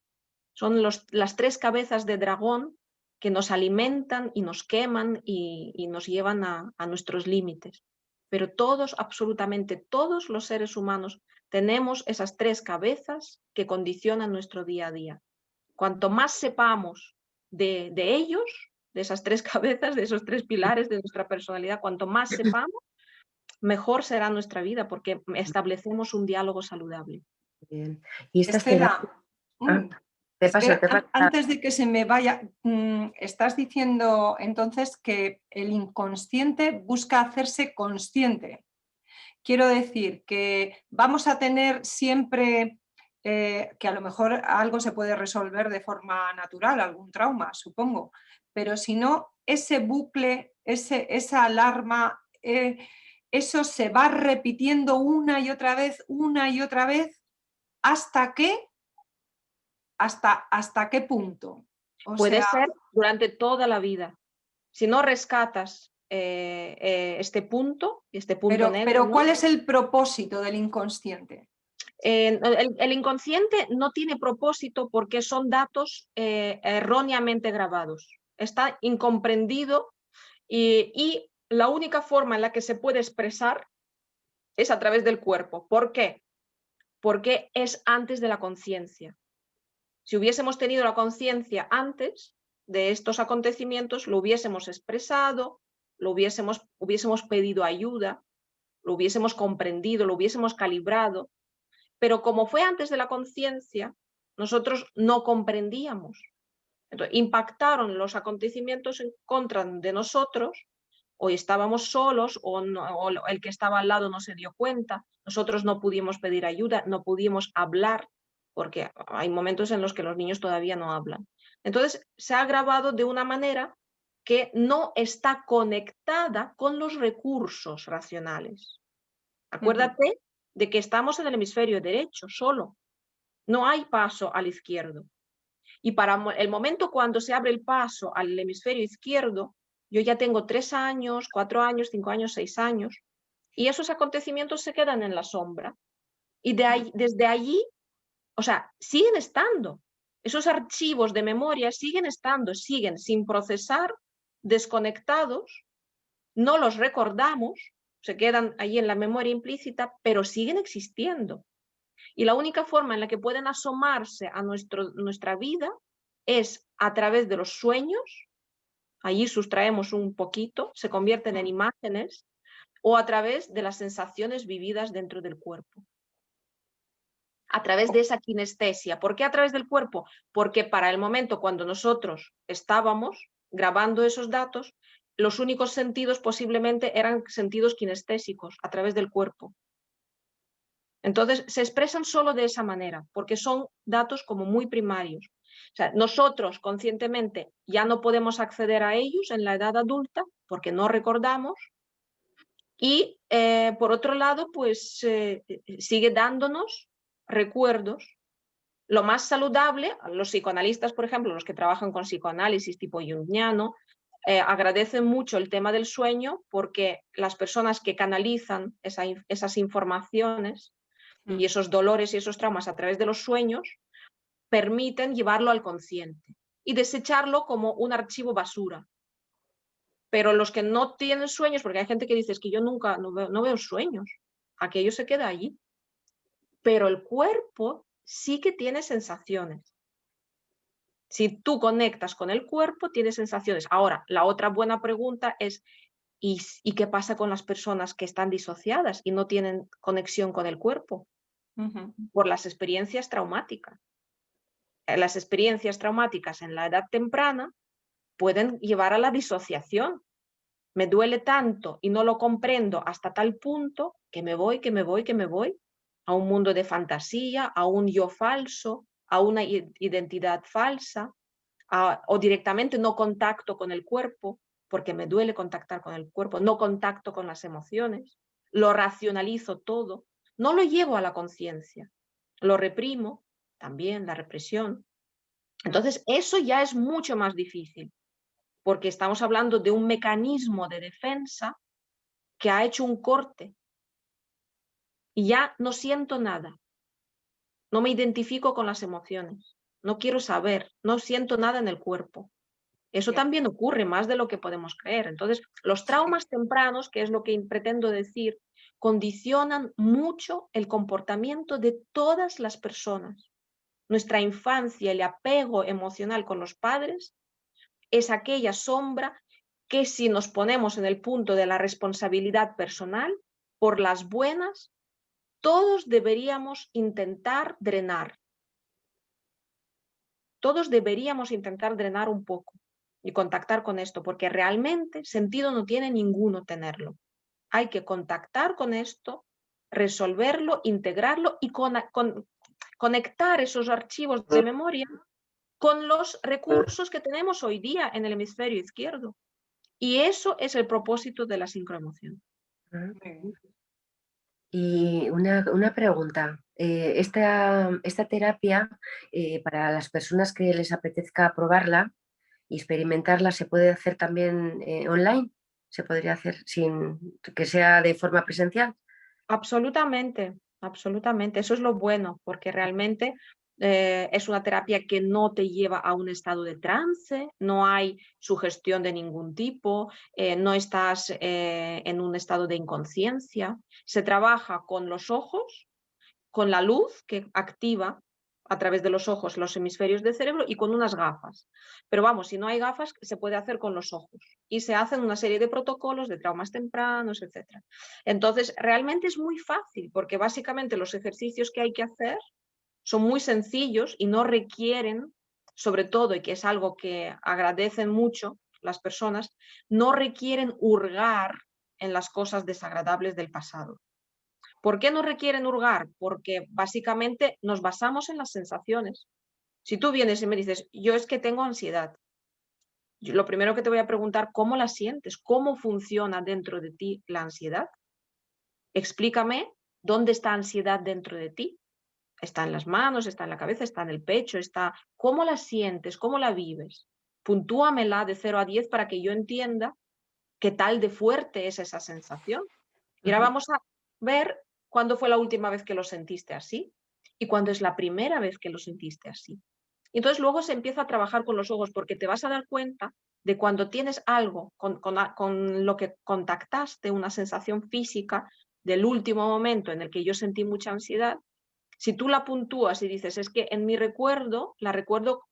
Son las tres cabezas de dragón que nos alimentan y nos queman y nos llevan a nuestros límites. Pero todos, absolutamente todos los seres humanos tenemos esas tres cabezas que condicionan nuestro día a día. Cuanto más sepamos de ellos, de esas tres cabezas, de esos tres pilares de nuestra personalidad, cuanto más sepamos, mejor será nuestra vida porque establecemos un diálogo saludable. Bien. Y estas Estela, terapias, te paso. antes de que se me vaya, estás diciendo entonces que el inconsciente busca hacerse consciente. Quiero decir que vamos a tener siempre, que a lo mejor algo se puede resolver de forma natural, algún trauma, supongo, pero si no, ese bucle, esa alarma, eso se va repitiendo una y otra vez, ¿hasta qué? ¿Hasta qué punto? Puede ser durante toda la vida. Si no rescatas este punto negro. Pero ¿cuál es el propósito del inconsciente? El inconsciente no tiene propósito porque son datos erróneamente grabados. Está incomprendido y la única forma en la que se puede expresar es a través del cuerpo. ¿Por qué? Porque es antes de la conciencia. Si hubiésemos tenido la conciencia antes de estos acontecimientos, lo hubiésemos expresado, hubiésemos pedido ayuda, lo hubiésemos comprendido, lo hubiésemos calibrado, pero como fue antes de la conciencia, nosotros no comprendíamos. Entonces, impactaron los acontecimientos en contra de nosotros, o estábamos solos, o el que estaba al lado no se dio cuenta, nosotros no pudimos pedir ayuda, no pudimos hablar, porque hay momentos en los que los niños todavía no hablan. Entonces, se ha grabado de una manera que no está conectada con los recursos racionales. Acuérdate de que estamos en el hemisferio derecho solo, no hay paso al izquierdo. Y para el momento cuando se abre el paso al hemisferio izquierdo, yo ya tengo 3 años, 4 años, 5 años, 6 años, y esos acontecimientos se quedan en la sombra. Y desde allí, o sea, siguen estando. Esos archivos de memoria siguen estando, siguen sin procesar, desconectados, no los recordamos, se quedan ahí en la memoria implícita, pero siguen existiendo. Y la única forma en la que pueden asomarse a nuestra vida es a través de los sueños, allí sustraemos un poquito, se convierten en imágenes, o a través de las sensaciones vividas dentro del cuerpo. A través de esa kinestesia. ¿Por qué a través del cuerpo? Porque para el momento cuando nosotros estábamos grabando esos datos, los únicos sentidos posiblemente eran sentidos kinestésicos, a través del cuerpo. Entonces, se expresan solo de esa manera, porque son datos como muy primarios. O sea, nosotros conscientemente ya no podemos acceder a ellos en la edad adulta, porque no recordamos. Y, por otro lado, pues sigue dándonos recuerdos. Lo más saludable, los psicoanalistas, por ejemplo, los que trabajan con psicoanálisis tipo junguiano, agradecen mucho el tema del sueño porque las personas que canalizan esas informaciones y esos dolores y esos traumas a través de los sueños permiten llevarlo al consciente y desecharlo como un archivo basura. Pero los que no tienen sueños, porque hay gente que dice es que yo nunca no veo sueños, aquello se queda allí. Pero el cuerpo sí que tiene sensaciones. Si tú conectas con el cuerpo, tienes sensaciones. Ahora, la otra buena pregunta es, ¿y qué pasa con las personas que están disociadas y no tienen conexión con el cuerpo? Por las experiencias traumáticas. Las experiencias traumáticas en la edad temprana pueden llevar a la disociación. Me duele tanto y no lo comprendo hasta tal punto que me voy a un mundo de fantasía, a un yo falso, a una identidad falsa, o directamente no contacto con el cuerpo, porque me duele contactar con el cuerpo, no contacto con las emociones, lo racionalizo todo, no lo llevo a la conciencia, lo reprimo, también la represión. Entonces, eso ya es mucho más difícil, porque estamos hablando de un mecanismo de defensa que ha hecho un corte y ya no siento nada, no me identifico con las emociones, no quiero saber, no siento nada en el cuerpo. Eso también ocurre más de lo que podemos creer. Entonces, los traumas tempranos, que es lo que pretendo decir, condicionan mucho el comportamiento de todas las personas. Nuestra infancia, el apego emocional con los padres, es aquella sombra que si nos ponemos en el punto de la responsabilidad personal, por las buenas, todos deberíamos intentar drenar. Todos deberíamos intentar drenar un poco y contactar con esto, porque realmente sentido no tiene ninguno tenerlo. Hay que contactar con esto, resolverlo, integrarlo y conectar esos archivos de memoria con los recursos que tenemos hoy día en el hemisferio izquierdo. Y eso es el propósito de la sincroemoción. Y una pregunta, esta terapia, para las personas que les apetezca probarla y experimentarla, ¿se puede hacer también online? ¿Se podría hacer sin que sea de forma presencial? Absolutamente, absolutamente. Eso es lo bueno, porque realmente es una terapia que no te lleva a un estado de trance, no hay sugestión de ningún tipo, no estás en un estado de inconsciencia. Se trabaja con los ojos, con la luz que activa a través de los ojos los hemisferios del cerebro y con unas gafas. Pero vamos, si no hay gafas, se puede hacer con los ojos. Y se hacen una serie de protocolos de traumas tempranos, etc. Entonces, realmente es muy fácil, porque básicamente los ejercicios que hay que hacer son muy sencillos y no requieren, sobre todo, y que es algo que agradecen mucho las personas, no requieren hurgar en las cosas desagradables del pasado. ¿Por qué no requieren hurgar? Porque básicamente nos basamos en las sensaciones. Si tú vienes y me dices, yo es que tengo ansiedad, lo primero que te voy a preguntar, ¿cómo la sientes? ¿Cómo funciona dentro de ti la ansiedad? Explícame dónde está ansiedad dentro de ti. Está en las manos, está en la cabeza, está en el pecho, está... ¿Cómo la sientes? ¿Cómo la vives? Puntúamela de 0 a 10 para que yo entienda qué tal de fuerte es esa sensación. Y ahora vamos a ver cuándo fue la última vez que lo sentiste así y cuándo es la primera vez que lo sentiste así. Y entonces luego se empieza a trabajar con los ojos, porque te vas a dar cuenta de cuando tienes algo con lo que contactaste, una sensación física del último momento en el que yo sentí mucha ansiedad. Si tú la puntúas y dices, es que en mi recuerdo, la recuerdo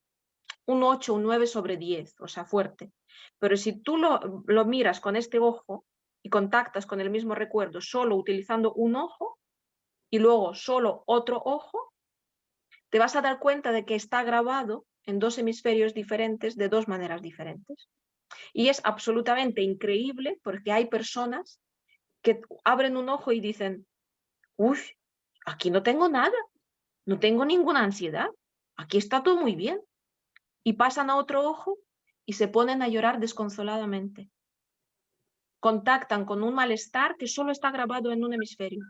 un 8, un 9 sobre 10, o sea, fuerte. Pero si tú lo miras con este ojo y contactas con el mismo recuerdo solo utilizando un ojo y luego solo otro ojo, te vas a dar cuenta de que está grabado en dos hemisferios diferentes de dos maneras diferentes. Y es absolutamente increíble, porque hay personas que abren un ojo y dicen, uy, aquí no tengo nada, no tengo ninguna ansiedad, aquí está todo muy bien. Y pasan a otro ojo y se ponen a llorar desconsoladamente. Contactan con un malestar que solo está grabado en un hemisferio.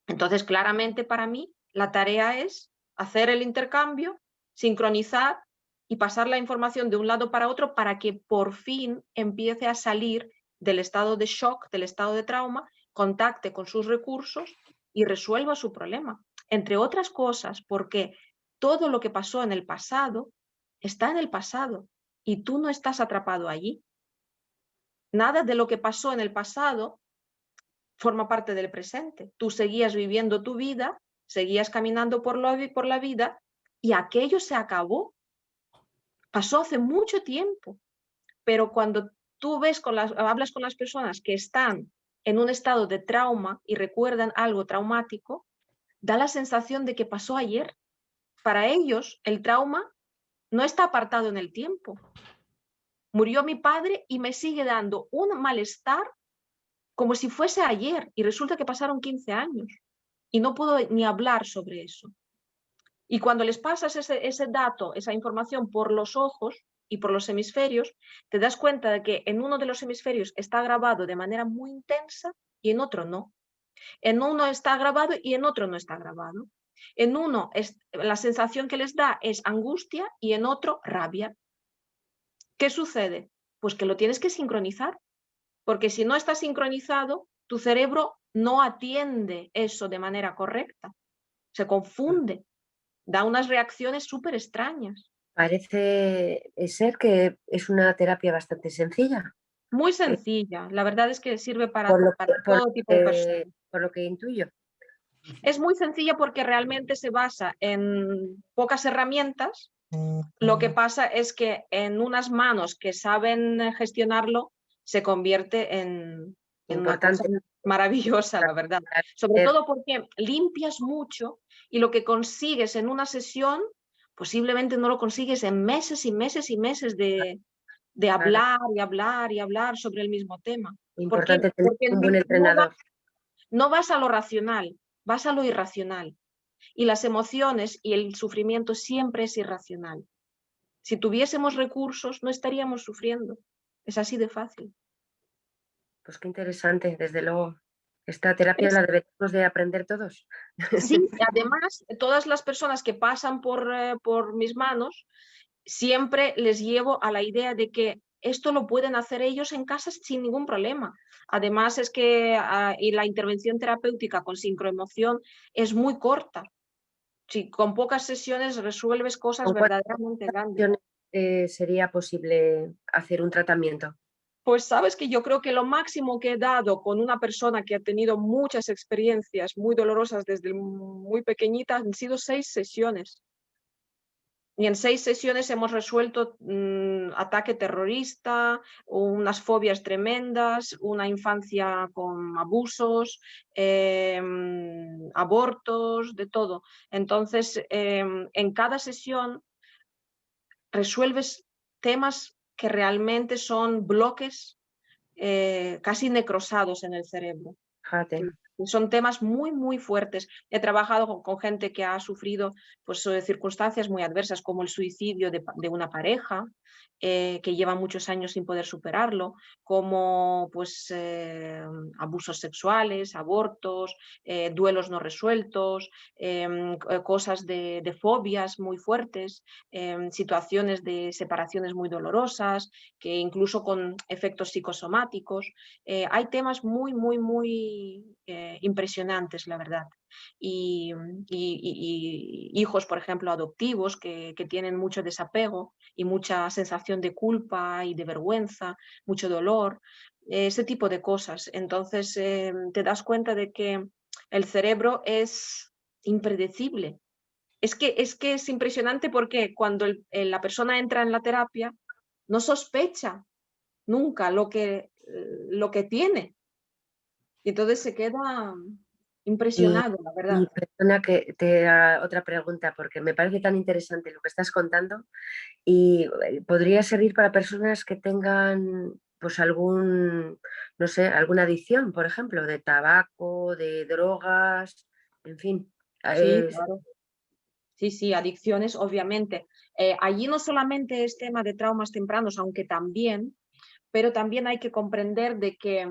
Entonces, claramente para mí, la tarea es hacer el intercambio, sincronizar y pasar la información de un lado para otro para que por fin empiece a salir del estado de shock, del estado de trauma, contacte con sus recursos y resuelva su problema. Entre otras cosas, porque todo lo que pasó en el pasado está en el pasado y tú no estás atrapado allí. Nada de lo que pasó en el pasado forma parte del presente. Tú seguías viviendo tu vida, seguías caminando por la vida y aquello se acabó. Pasó hace mucho tiempo, pero cuando tú hablas con las personas que están en un estado de trauma y recuerdan algo traumático, da la sensación de que pasó ayer. Para ellos, el trauma no está apartado en el tiempo. Murió mi padre y me sigue dando un malestar como si fuese ayer, y resulta que pasaron 15 años y no puedo ni hablar sobre eso. Y cuando les pasas ese dato, esa información por los ojos y por los hemisferios, te das cuenta de que en uno de los hemisferios está grabado de manera muy intensa y en otro no. En uno está grabado y en otro no está grabado. En uno la sensación que les da es angustia y en otro rabia. ¿Qué sucede? Pues que lo tienes que sincronizar, porque si no está sincronizado, tu cerebro no atiende eso de manera correcta, se confunde, da unas reacciones súper extrañas. Parece ser que es una terapia bastante sencilla, Muy eh, sencilla, la verdad es que sirve para, por lo para todo tipo de personas. por lo que intuyo. Es muy sencilla porque realmente se basa en pocas herramientas. Lo que pasa es que en unas manos que saben gestionarlo se convierte en una cosa Importante. maravillosa, la verdad. Sobre Eh, todo porque limpias mucho y lo que consigues en una sesión posiblemente no lo consigues en meses y meses y meses de Claro, hablar y hablar y hablar sobre el mismo tema. ¿Por qué? importante tener Porque un buen entrenador. no vas a lo racional, vas a lo irracional. Y las emociones y el sufrimiento siempre es irracional. Si tuviésemos recursos, no estaríamos sufriendo. Es así de fácil. Pues qué interesante, desde luego. Esta terapia Es, la deberíamos de aprender todos. sí, además, todas las personas que pasan por mis manos, siempre les llevo a la idea de que esto lo pueden hacer ellos en casa sin ningún problema. Además, es que y la intervención terapéutica con sincroemoción es muy corta. Si con pocas sesiones resuelves cosas ¿Con cuántas verdaderamente grandes. sesiones sería posible hacer un tratamiento? Pues sabes que yo creo que lo máximo que he dado con una persona que ha tenido muchas experiencias muy dolorosas desde muy pequeñita han sido 6 sesiones. Y en 6 sesiones hemos resuelto ataque terrorista, unas fobias tremendas, una infancia con abusos, abortos, de todo. Entonces, en cada sesión resuelves temas que realmente son bloques casi necrosados en el cerebro. Fíjate. Son temas muy, muy fuertes. He trabajado con gente que ha sufrido pues, circunstancias muy adversas, como el suicidio de una pareja, que lleva muchos años sin poder superarlo, como pues, abusos sexuales, abortos, duelos no resueltos, cosas de fobias muy fuertes, situaciones de separaciones muy dolorosas, que incluso con efectos psicosomáticos. Hay temas muy, muy, muy impresionantes, la verdad. Y, y hijos, por ejemplo, adoptivos que tienen mucho desapego y mucha sensación de culpa y de vergüenza, mucho dolor, ese tipo de cosas. Entonces te das cuenta de que el cerebro es impredecible. Es que es impresionante porque cuando la persona entra en la terapia no sospecha nunca lo que tiene. Y entonces se queda Y, impresionado, la verdad. y perdona que te haga otra pregunta, porque me parece tan interesante lo que estás contando y podría servir para personas que tengan pues algún, no sé, alguna adicción, por ejemplo, de tabaco, de drogas, en fin. Sí, claro. Sí, sí, adicciones, obviamente. Allí no solamente es tema de traumas tempranos, aunque también, pero también hay que comprender de que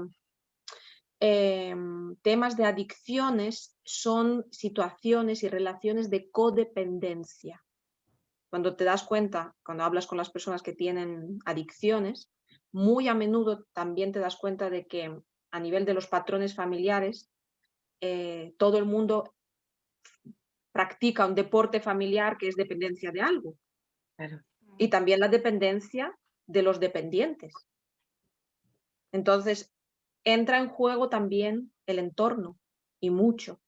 temas de adicciones son situaciones y relaciones de codependencia. Cuando te das cuenta, cuando hablas con las personas que tienen adicciones, muy a menudo también te das cuenta de que a nivel de los patrones familiares, todo el mundo practica un deporte familiar que es dependencia de algo. Claro. Y también la dependencia de los dependientes. Entonces, entra en juego también el entorno y mucho.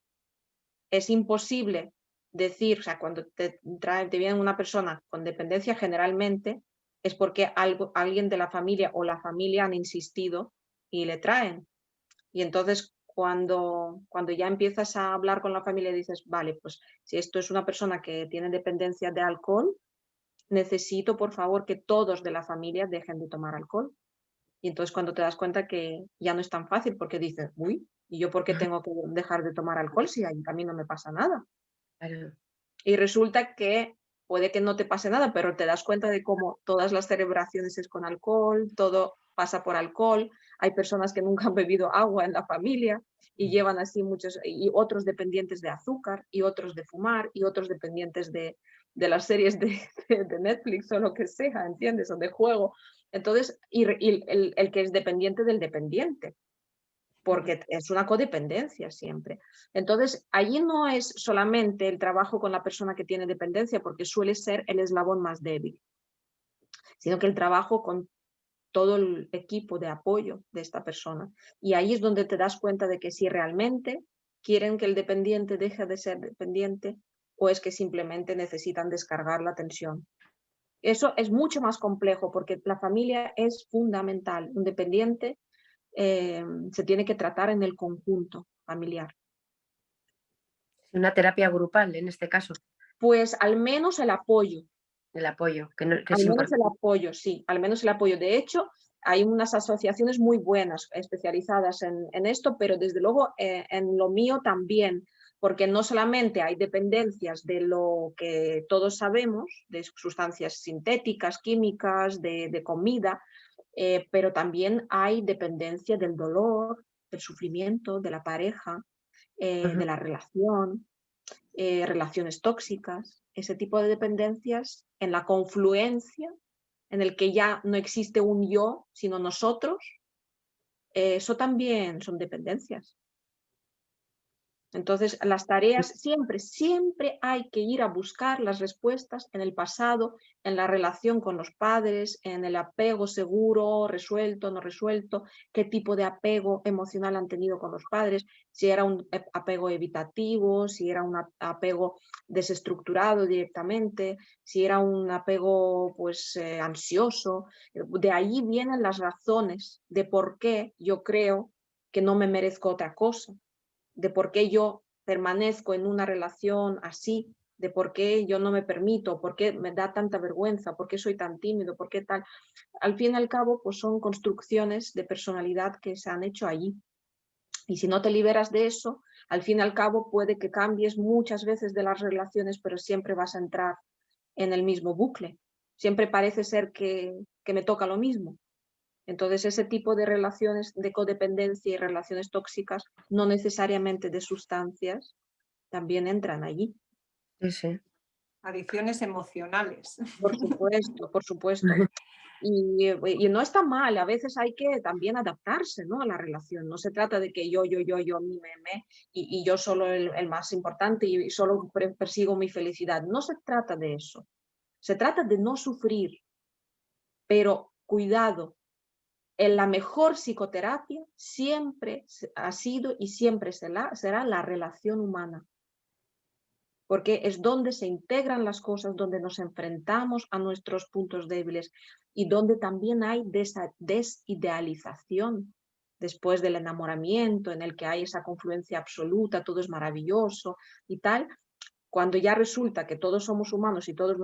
Es imposible decir, o sea, cuando te viene una persona con dependencia, generalmente es porque alguien de la familia o la familia han insistido y le traen. Y entonces, cuando ya empiezas a hablar con la familia, dices, vale, pues si esto es una persona que tiene dependencia de alcohol, necesito por favor que todos de la familia dejen de tomar alcohol. Y entonces cuando te das cuenta que ya no es tan fácil porque dices, uy, ¿y yo por qué tengo que dejar de tomar alcohol si a mí no me pasa nada? Claro. Y resulta que puede que no te pase nada, pero te das cuenta de cómo todas las celebraciones es con alcohol, todo pasa por alcohol. Hay personas que nunca han bebido agua en la familia y llevan así muchos, y otros dependientes de azúcar, y otros de fumar, y otros dependientes de las series de Netflix o lo que sea, ¿entiendes? O de juego. Entonces, y el que es dependiente del dependiente, porque es una codependencia siempre. Entonces, allí no es solamente el trabajo con la persona que tiene dependencia, porque suele ser el eslabón más débil, sino que el trabajo con todo el equipo de apoyo de esta persona. Y ahí es donde te das cuenta de que si realmente quieren que el dependiente deje de ser dependiente o es que simplemente necesitan descargar la tensión. Eso es mucho más complejo porque la familia es fundamental. Un dependiente se tiene que tratar en el conjunto familiar. Una terapia grupal, en este caso, Pues al menos el apoyo, el apoyo, que al es menos el importante. apoyo, sí, al menos el apoyo. De hecho, hay unas asociaciones muy buenas especializadas en esto, pero desde luego en lo mío también, porque no solamente hay dependencias de lo que todos sabemos, de sustancias sintéticas, químicas, de comida, pero también hay dependencia del dolor, del sufrimiento, de la pareja, de la relación, relaciones tóxicas, ese tipo de dependencias en la confluencia, en el que ya no existe un yo, sino nosotros, eso también son dependencias. Entonces, las tareas siempre hay que ir a buscar las respuestas en el pasado, en la relación con los padres, en el apego seguro, resuelto, no resuelto, qué tipo de apego emocional han tenido con los padres, si era un apego evitativo, si era un apego desestructurado directamente, si era un apego pues ansioso. De ahí vienen las razones de por qué yo creo que no me merezco otra cosa, de por qué yo permanezco en una relación así, de por qué yo no me permito, por qué me da tanta vergüenza, por qué soy tan tímido, por qué tal. Al fin y al cabo, pues son construcciones de personalidad que se han hecho allí. Y si no te liberas de eso, al fin y al cabo puede que cambies muchas veces de las relaciones, pero siempre vas a entrar en el mismo bucle. Siempre parece ser que me toca lo mismo. Entonces, ese tipo de relaciones de codependencia y relaciones tóxicas, no necesariamente de sustancias, también entran allí. Sí, sí. Adicciones emocionales. Por supuesto, por supuesto. Y no está mal, a veces hay que también adaptarse, ¿no?, a la relación. No se trata de que yo, me, y yo solo el más importante y solo persigo mi felicidad. No se trata de eso. Se trata de no sufrir, pero cuidado. La mejor psicoterapia siempre ha sido y siempre será la relación humana, porque es donde se integran las cosas, donde nos enfrentamos a nuestros puntos débiles y donde también hay desidealización después del enamoramiento, en el que hay esa confluencia absoluta, todo es maravilloso y tal. Cuando ya resulta que todos somos humanos y todos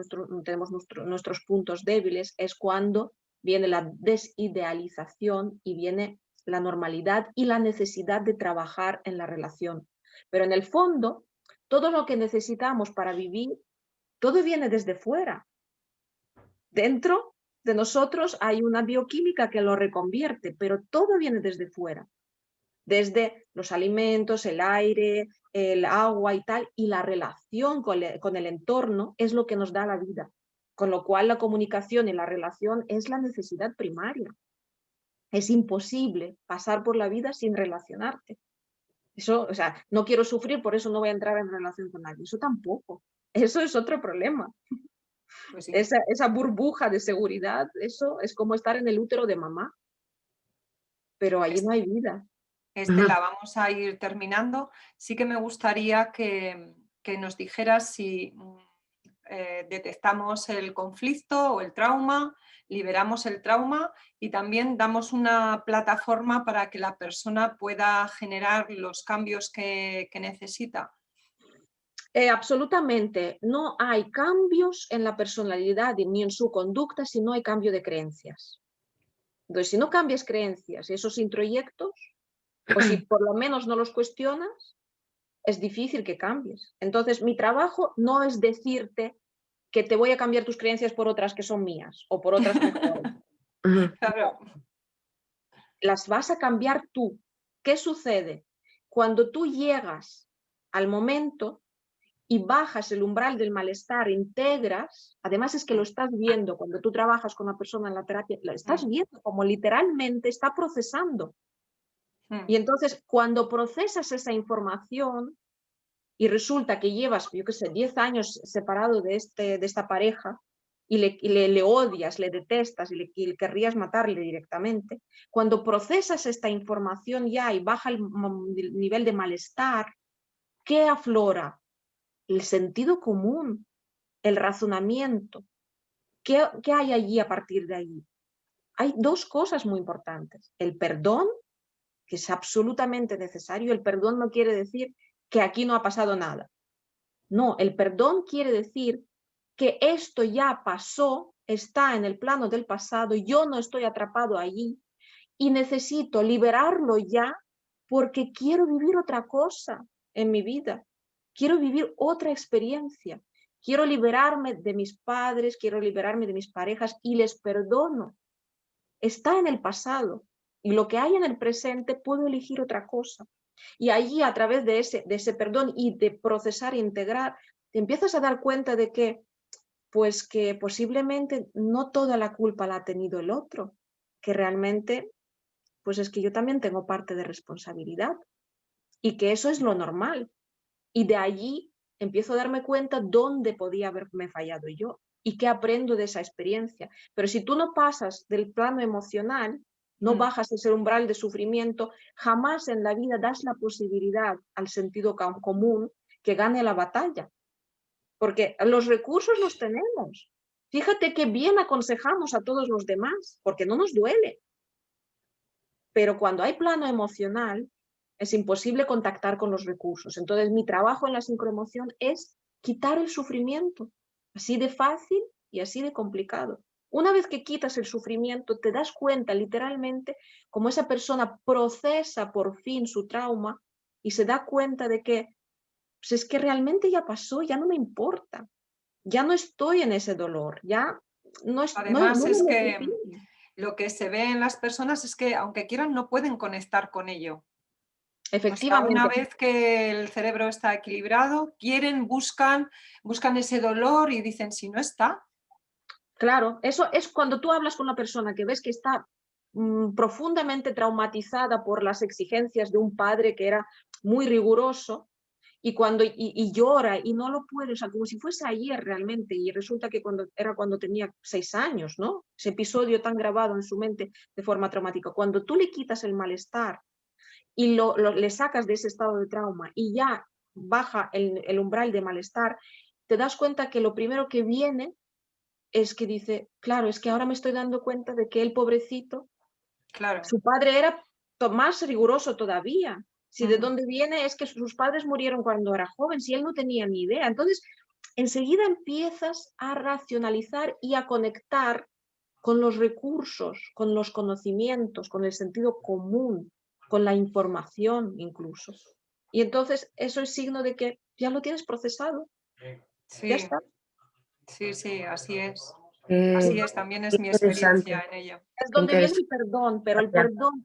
tenemos nuestros puntos débiles, es cuando viene la desidealización y viene la normalidad y la necesidad de trabajar en la relación. Pero en el fondo, todo lo que necesitamos para vivir, todo viene desde fuera. Dentro de nosotros hay una bioquímica que lo reconvierte, pero todo viene desde fuera. Desde los alimentos, el aire, el agua y tal, y la relación con el entorno es lo que nos da la vida. Con lo cual la comunicación y la relación es la necesidad primaria. Es imposible pasar por la vida sin relacionarte. Eso, o sea, no quiero sufrir, por eso no voy a entrar en relación con nadie. Eso tampoco. Eso es otro problema. Pues sí. Esa burbuja de seguridad, eso es como estar en el útero de mamá, pero allí no hay vida. Estela, vamos a ir terminando. Sí que me gustaría que nos dijeras si detectamos el conflicto o el trauma, liberamos el trauma y también damos una plataforma para que la persona pueda generar los cambios que necesita. Absolutamente, no hay cambios en la personalidad ni en su conducta si no hay cambio de creencias. Entonces, si no cambias creencias y esos introyectos, o si por lo menos no los cuestionas, es difícil que cambies. Entonces, mi trabajo no es decirte que te voy a cambiar tus creencias por otras que son mías o por otras mejores. Claro. Las vas a cambiar tú. ¿Qué sucede? Cuando tú llegas al momento y bajas el umbral del malestar, integras, además es que lo estás viendo cuando tú trabajas con una persona en la terapia, lo estás viendo como literalmente está procesando. Y entonces cuando procesas esa información y resulta que llevas, yo qué sé, 10 años separado de esta pareja y le odias, le detestas y le querrías matarle directamente, cuando procesas esta información ya y baja el nivel de malestar, ¿qué aflora? El sentido común, el razonamiento. ¿Qué hay allí a partir de allí? Hay dos cosas muy importantes. El perdón, que es absolutamente necesario. El perdón no quiere decir que aquí no ha pasado nada. No, el perdón quiere decir que esto ya pasó, está en el plano del pasado, yo no estoy atrapado allí y necesito liberarlo ya porque quiero vivir otra cosa en mi vida. Quiero vivir otra experiencia. Quiero liberarme de mis padres, quiero liberarme de mis parejas y les perdono. Está en el pasado y lo que hay en el presente puedo elegir otra cosa. Y allí a través de ese perdón y de procesar e integrar, te empiezas a dar cuenta de que, pues que posiblemente no toda la culpa la ha tenido el otro, que realmente, pues es que yo también tengo parte de responsabilidad y que eso es lo normal. Y de allí empiezo a darme cuenta dónde podía haberme fallado yo y qué aprendo de esa experiencia. Pero si tú no pasas del plano emocional, no bajas ese umbral de sufrimiento, jamás en la vida das la posibilidad al sentido común que gane la batalla. Porque los recursos los tenemos. Fíjate qué bien aconsejamos a todos los demás, porque no nos duele. Pero cuando hay plano emocional, es imposible contactar con los recursos. Entonces, mi trabajo en la sincroemoción es quitar el sufrimiento, así de fácil y así de complicado. Una vez que quitas el sufrimiento, te das cuenta literalmente cómo esa persona procesa por fin su trauma y se da cuenta de que, pues es que realmente ya pasó, ya no me importa, ya no estoy en ese dolor, ya no Además no es lo que necesito. lo que se ve en las personas es que aunque quieran no pueden conectar con ello. O sea, una Efectivamente. vez que el cerebro está equilibrado, quieren, buscan ese dolor y dicen, si no está. Claro, eso es cuando tú hablas con una persona que ves que está profundamente traumatizada por las exigencias de un padre que era muy riguroso y llora y no lo puede, o sea, como si fuese ayer realmente, y resulta que cuando tenía 6 años, ¿no? Ese episodio tan grabado en su mente de forma traumática. Cuando tú le quitas el malestar y le sacas de ese estado de trauma y ya baja el umbral de malestar, te das cuenta que lo primero que viene es que dice, claro, es que ahora me estoy dando cuenta de que el pobrecito, Claro. su padre era más riguroso todavía. Si de dónde viene es que sus padres murieron cuando era joven, si él no tenía ni idea. Entonces, enseguida empiezas a racionalizar y a conectar con los recursos, con los conocimientos, con el sentido común, con la información incluso. Y entonces eso es signo de que ya lo tienes procesado. Ya Sí, está. sí, sí, así es. Qué Así es, también es mi experiencia interesante, en ello. Es qué donde viene interesante. el perdón, pero el perdón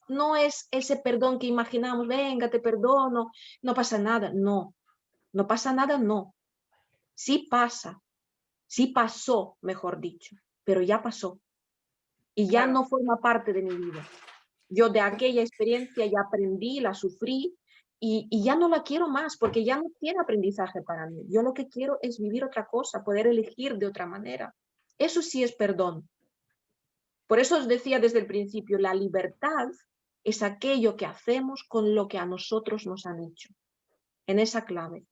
no es ese perdón que imaginamos, venga, te perdono, no pasa nada. No, no pasa nada, no. Sí pasa, sí pasó, mejor dicho, pero ya pasó y ya Claro. no forma parte de mi vida. Yo de aquella experiencia ya aprendí, la sufrí y ya no la quiero más porque ya no tiene aprendizaje para mí. Yo lo que quiero es vivir otra cosa, poder elegir de otra manera. Eso sí es perdón. Por eso os decía desde el principio, la libertad es aquello que hacemos con lo que a nosotros nos han hecho, en esa clave.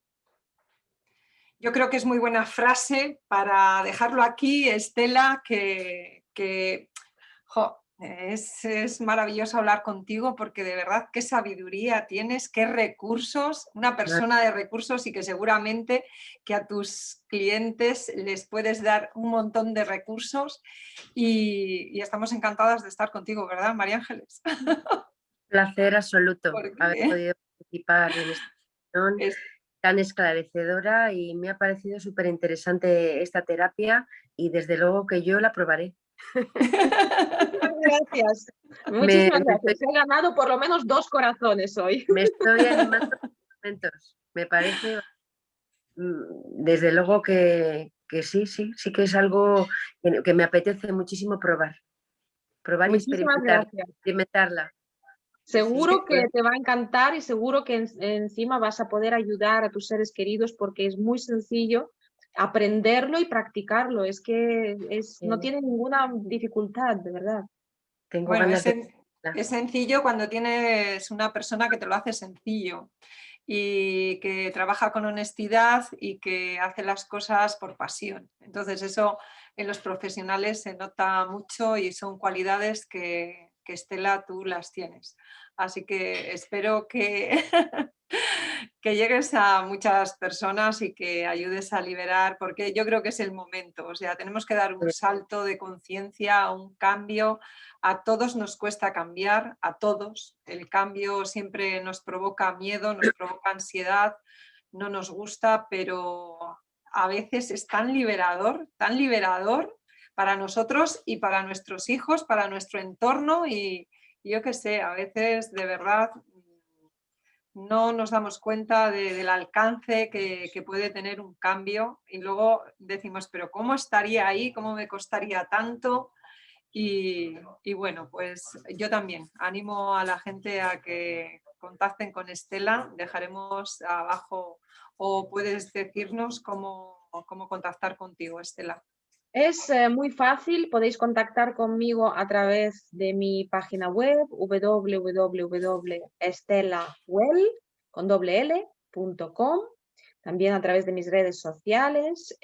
Yo creo que es muy buena frase para dejarlo aquí, Estela, Es maravilloso hablar contigo porque de verdad qué sabiduría tienes, qué recursos, una persona de recursos y que seguramente que a tus clientes les puedes dar un montón de recursos y estamos encantadas de estar contigo, ¿verdad, María Ángeles? Placer absoluto haber Porque podido participar en esta sesión es, tan esclarecedora y me ha parecido súper interesante esta terapia y desde luego que yo la probaré. Muchísimas gracias. Me, Muchísimas me estoy, gracias. He ganado por lo menos 2 corazones hoy. me estoy animando por momentos. Me parece, desde luego que sí, sí que es algo que me apetece muchísimo probar y Muchísimas gracias. experimentarla. Sí, Seguro pues, que te va a encantar y seguro que encima vas a poder ayudar a tus seres queridos porque es muy sencillo aprenderlo y practicarlo. Es que no tiene ninguna dificultad, de verdad. tengo bueno, ganas de... es sencillo cuando tienes una persona que te lo hace sencillo y que trabaja con honestidad y que hace las cosas por pasión. Entonces eso en los profesionales se nota mucho y son cualidades que Estela, tú las tienes. Así que espero que, que llegues a muchas personas y que ayudes a liberar, porque yo creo que es el momento. O sea, tenemos que dar un salto de conciencia, un cambio. A todos nos cuesta cambiar, a todos. El cambio siempre nos provoca miedo, nos provoca ansiedad, no nos gusta, pero a veces es tan liberador para nosotros y para nuestros hijos, para nuestro entorno y yo qué sé, a veces de verdad no nos damos cuenta del alcance que puede tener un cambio y luego decimos, pero ¿cómo estaría ahí? ¿Cómo me costaría tanto? Y bueno, pues yo también animo a la gente a que contacten con Estela, dejaremos abajo o puedes decirnos cómo contactar contigo, Estela. Es muy fácil, podéis contactar conmigo a través de mi página web www.estelawell.com, también a través de mis redes sociales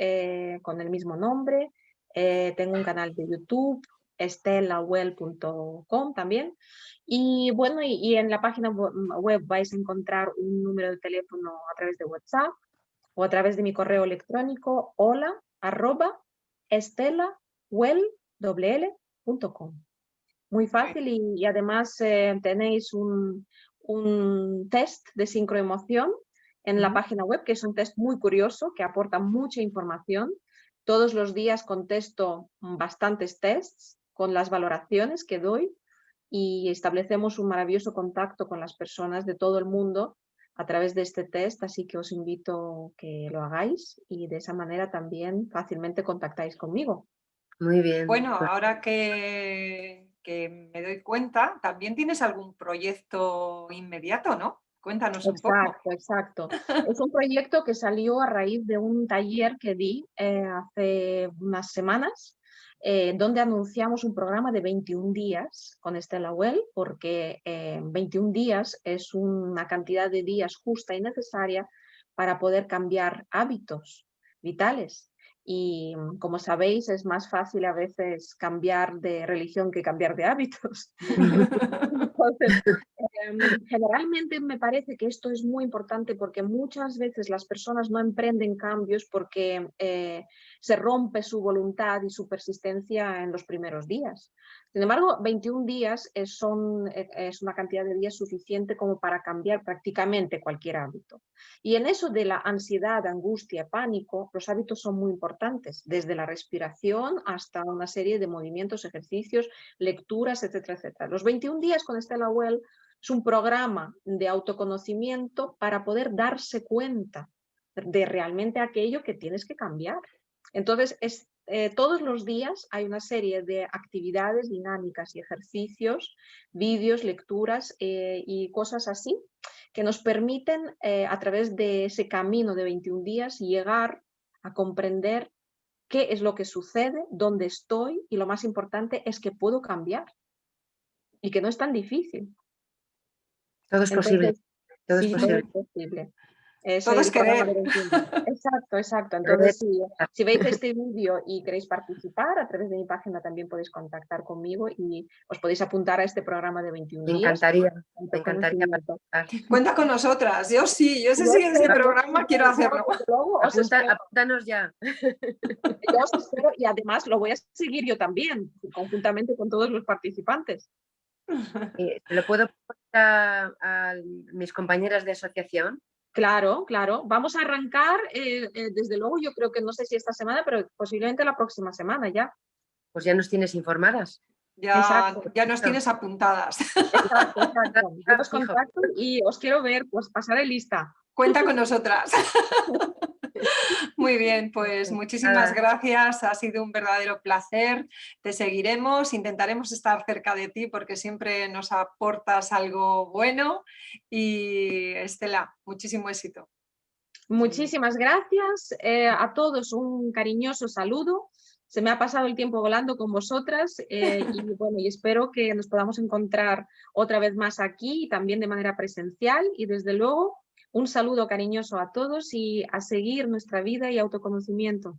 con el mismo nombre. Tengo un canal de YouTube, estelawell.com también. Y bueno, y en la página web vais a encontrar un número de teléfono a través de WhatsApp o a través de mi correo electrónico hola@estelawell.com. Muy fácil y además tenéis un test de sincroemoción en la página web, que es un test muy curioso, que aporta mucha información. Todos los días contesto bastantes tests con las valoraciones que doy y establecemos un maravilloso contacto con las personas de todo el mundo a través de este test, así que os invito que lo hagáis y de esa manera también fácilmente contactáis conmigo. Muy bien. Bueno, Pues, ahora que me doy cuenta, también tienes algún proyecto inmediato, ¿no? Cuéntanos un poco. Exacto, exacto. Es un proyecto que salió a raíz de un taller que di hace unas semanas, donde anunciamos un programa de 21 días con Estela Well, porque 21 días es una cantidad de días justa y necesaria para poder cambiar hábitos vitales. Y como sabéis, es más fácil a veces cambiar de religión que cambiar de hábitos. Entonces, generalmente me parece que esto es muy importante porque muchas veces las personas no emprenden cambios porque se rompe su voluntad y su persistencia en los primeros días. Sin embargo, 21 días es una cantidad de días suficiente como para cambiar prácticamente cualquier hábito. Y en eso de la ansiedad, angustia, pánico, los hábitos son muy importantes, desde la respiración hasta una serie de movimientos, ejercicios, lecturas, etcétera, etcétera. Los 21 días con Estela Well es un programa de autoconocimiento para poder darse cuenta de realmente aquello que tienes que cambiar. Entonces, todos los días hay una serie de actividades dinámicas y ejercicios, vídeos, lecturas y cosas así que nos permiten a través de ese camino de 21 días llegar a comprender qué es lo que sucede, dónde estoy y lo más importante es que puedo cambiar y que no es tan difícil. todo es posible, Entonces, todo es sí, todo posible. es posible. Todo es el programa de querer. 21. Exacto, exacto. Entonces, si veis este vídeo y queréis participar, a través de mi página también podéis contactar conmigo y os podéis apuntar a este programa de 21 Me días. encantaría Autoconocimiento. participar. Cuenta con nosotras. Yo sí, yo sé Yo si en ese espero, programa quiero hacerlo. desde luego os espero. Apúntanos ya. Yo os espero y además lo voy a seguir yo también, conjuntamente con todos los participantes. ¿Se lo puedo poner a mis compañeras de asociación? Claro, claro. Vamos a arrancar, desde luego, yo creo que no sé si esta semana, pero posiblemente la próxima semana ya. Pues ya nos tienes informadas. Ya nos tienes apuntadas. Exacto, exacto. Yo os Fijo. contacto y os quiero ver, pues pasaré lista. Cuenta con nosotras. Muy bien, pues muchísimas gracias. Ha sido un verdadero placer. Te seguiremos, intentaremos estar cerca de ti porque siempre nos aportas algo bueno. Y Estela, muchísimo éxito. Muchísimas gracias a todos, un cariñoso saludo. Se me ha pasado el tiempo volando con vosotras y bueno, y espero que nos podamos encontrar otra vez más aquí y también de manera presencial y desde luego un saludo cariñoso a todos y a seguir nuestra vida y autoconocimiento.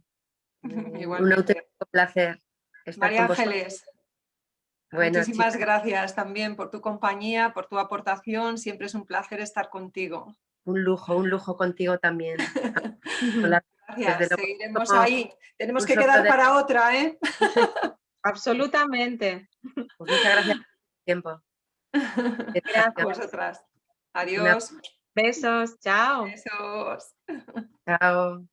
Un auténtico placer estar María con vosotros. Ángeles, Bueno, muchísimas chicas, gracias también por tu compañía, por tu aportación. Siempre es un placer estar contigo. un lujo contigo también. Gracias, seguiremos como ahí. Tenemos un que soplo quedar de... para otra, ¿eh? Absolutamente. Pues muchas gracias por el tiempo. Gracias a vosotras. Adiós. Besos, chao. Besos. Chao.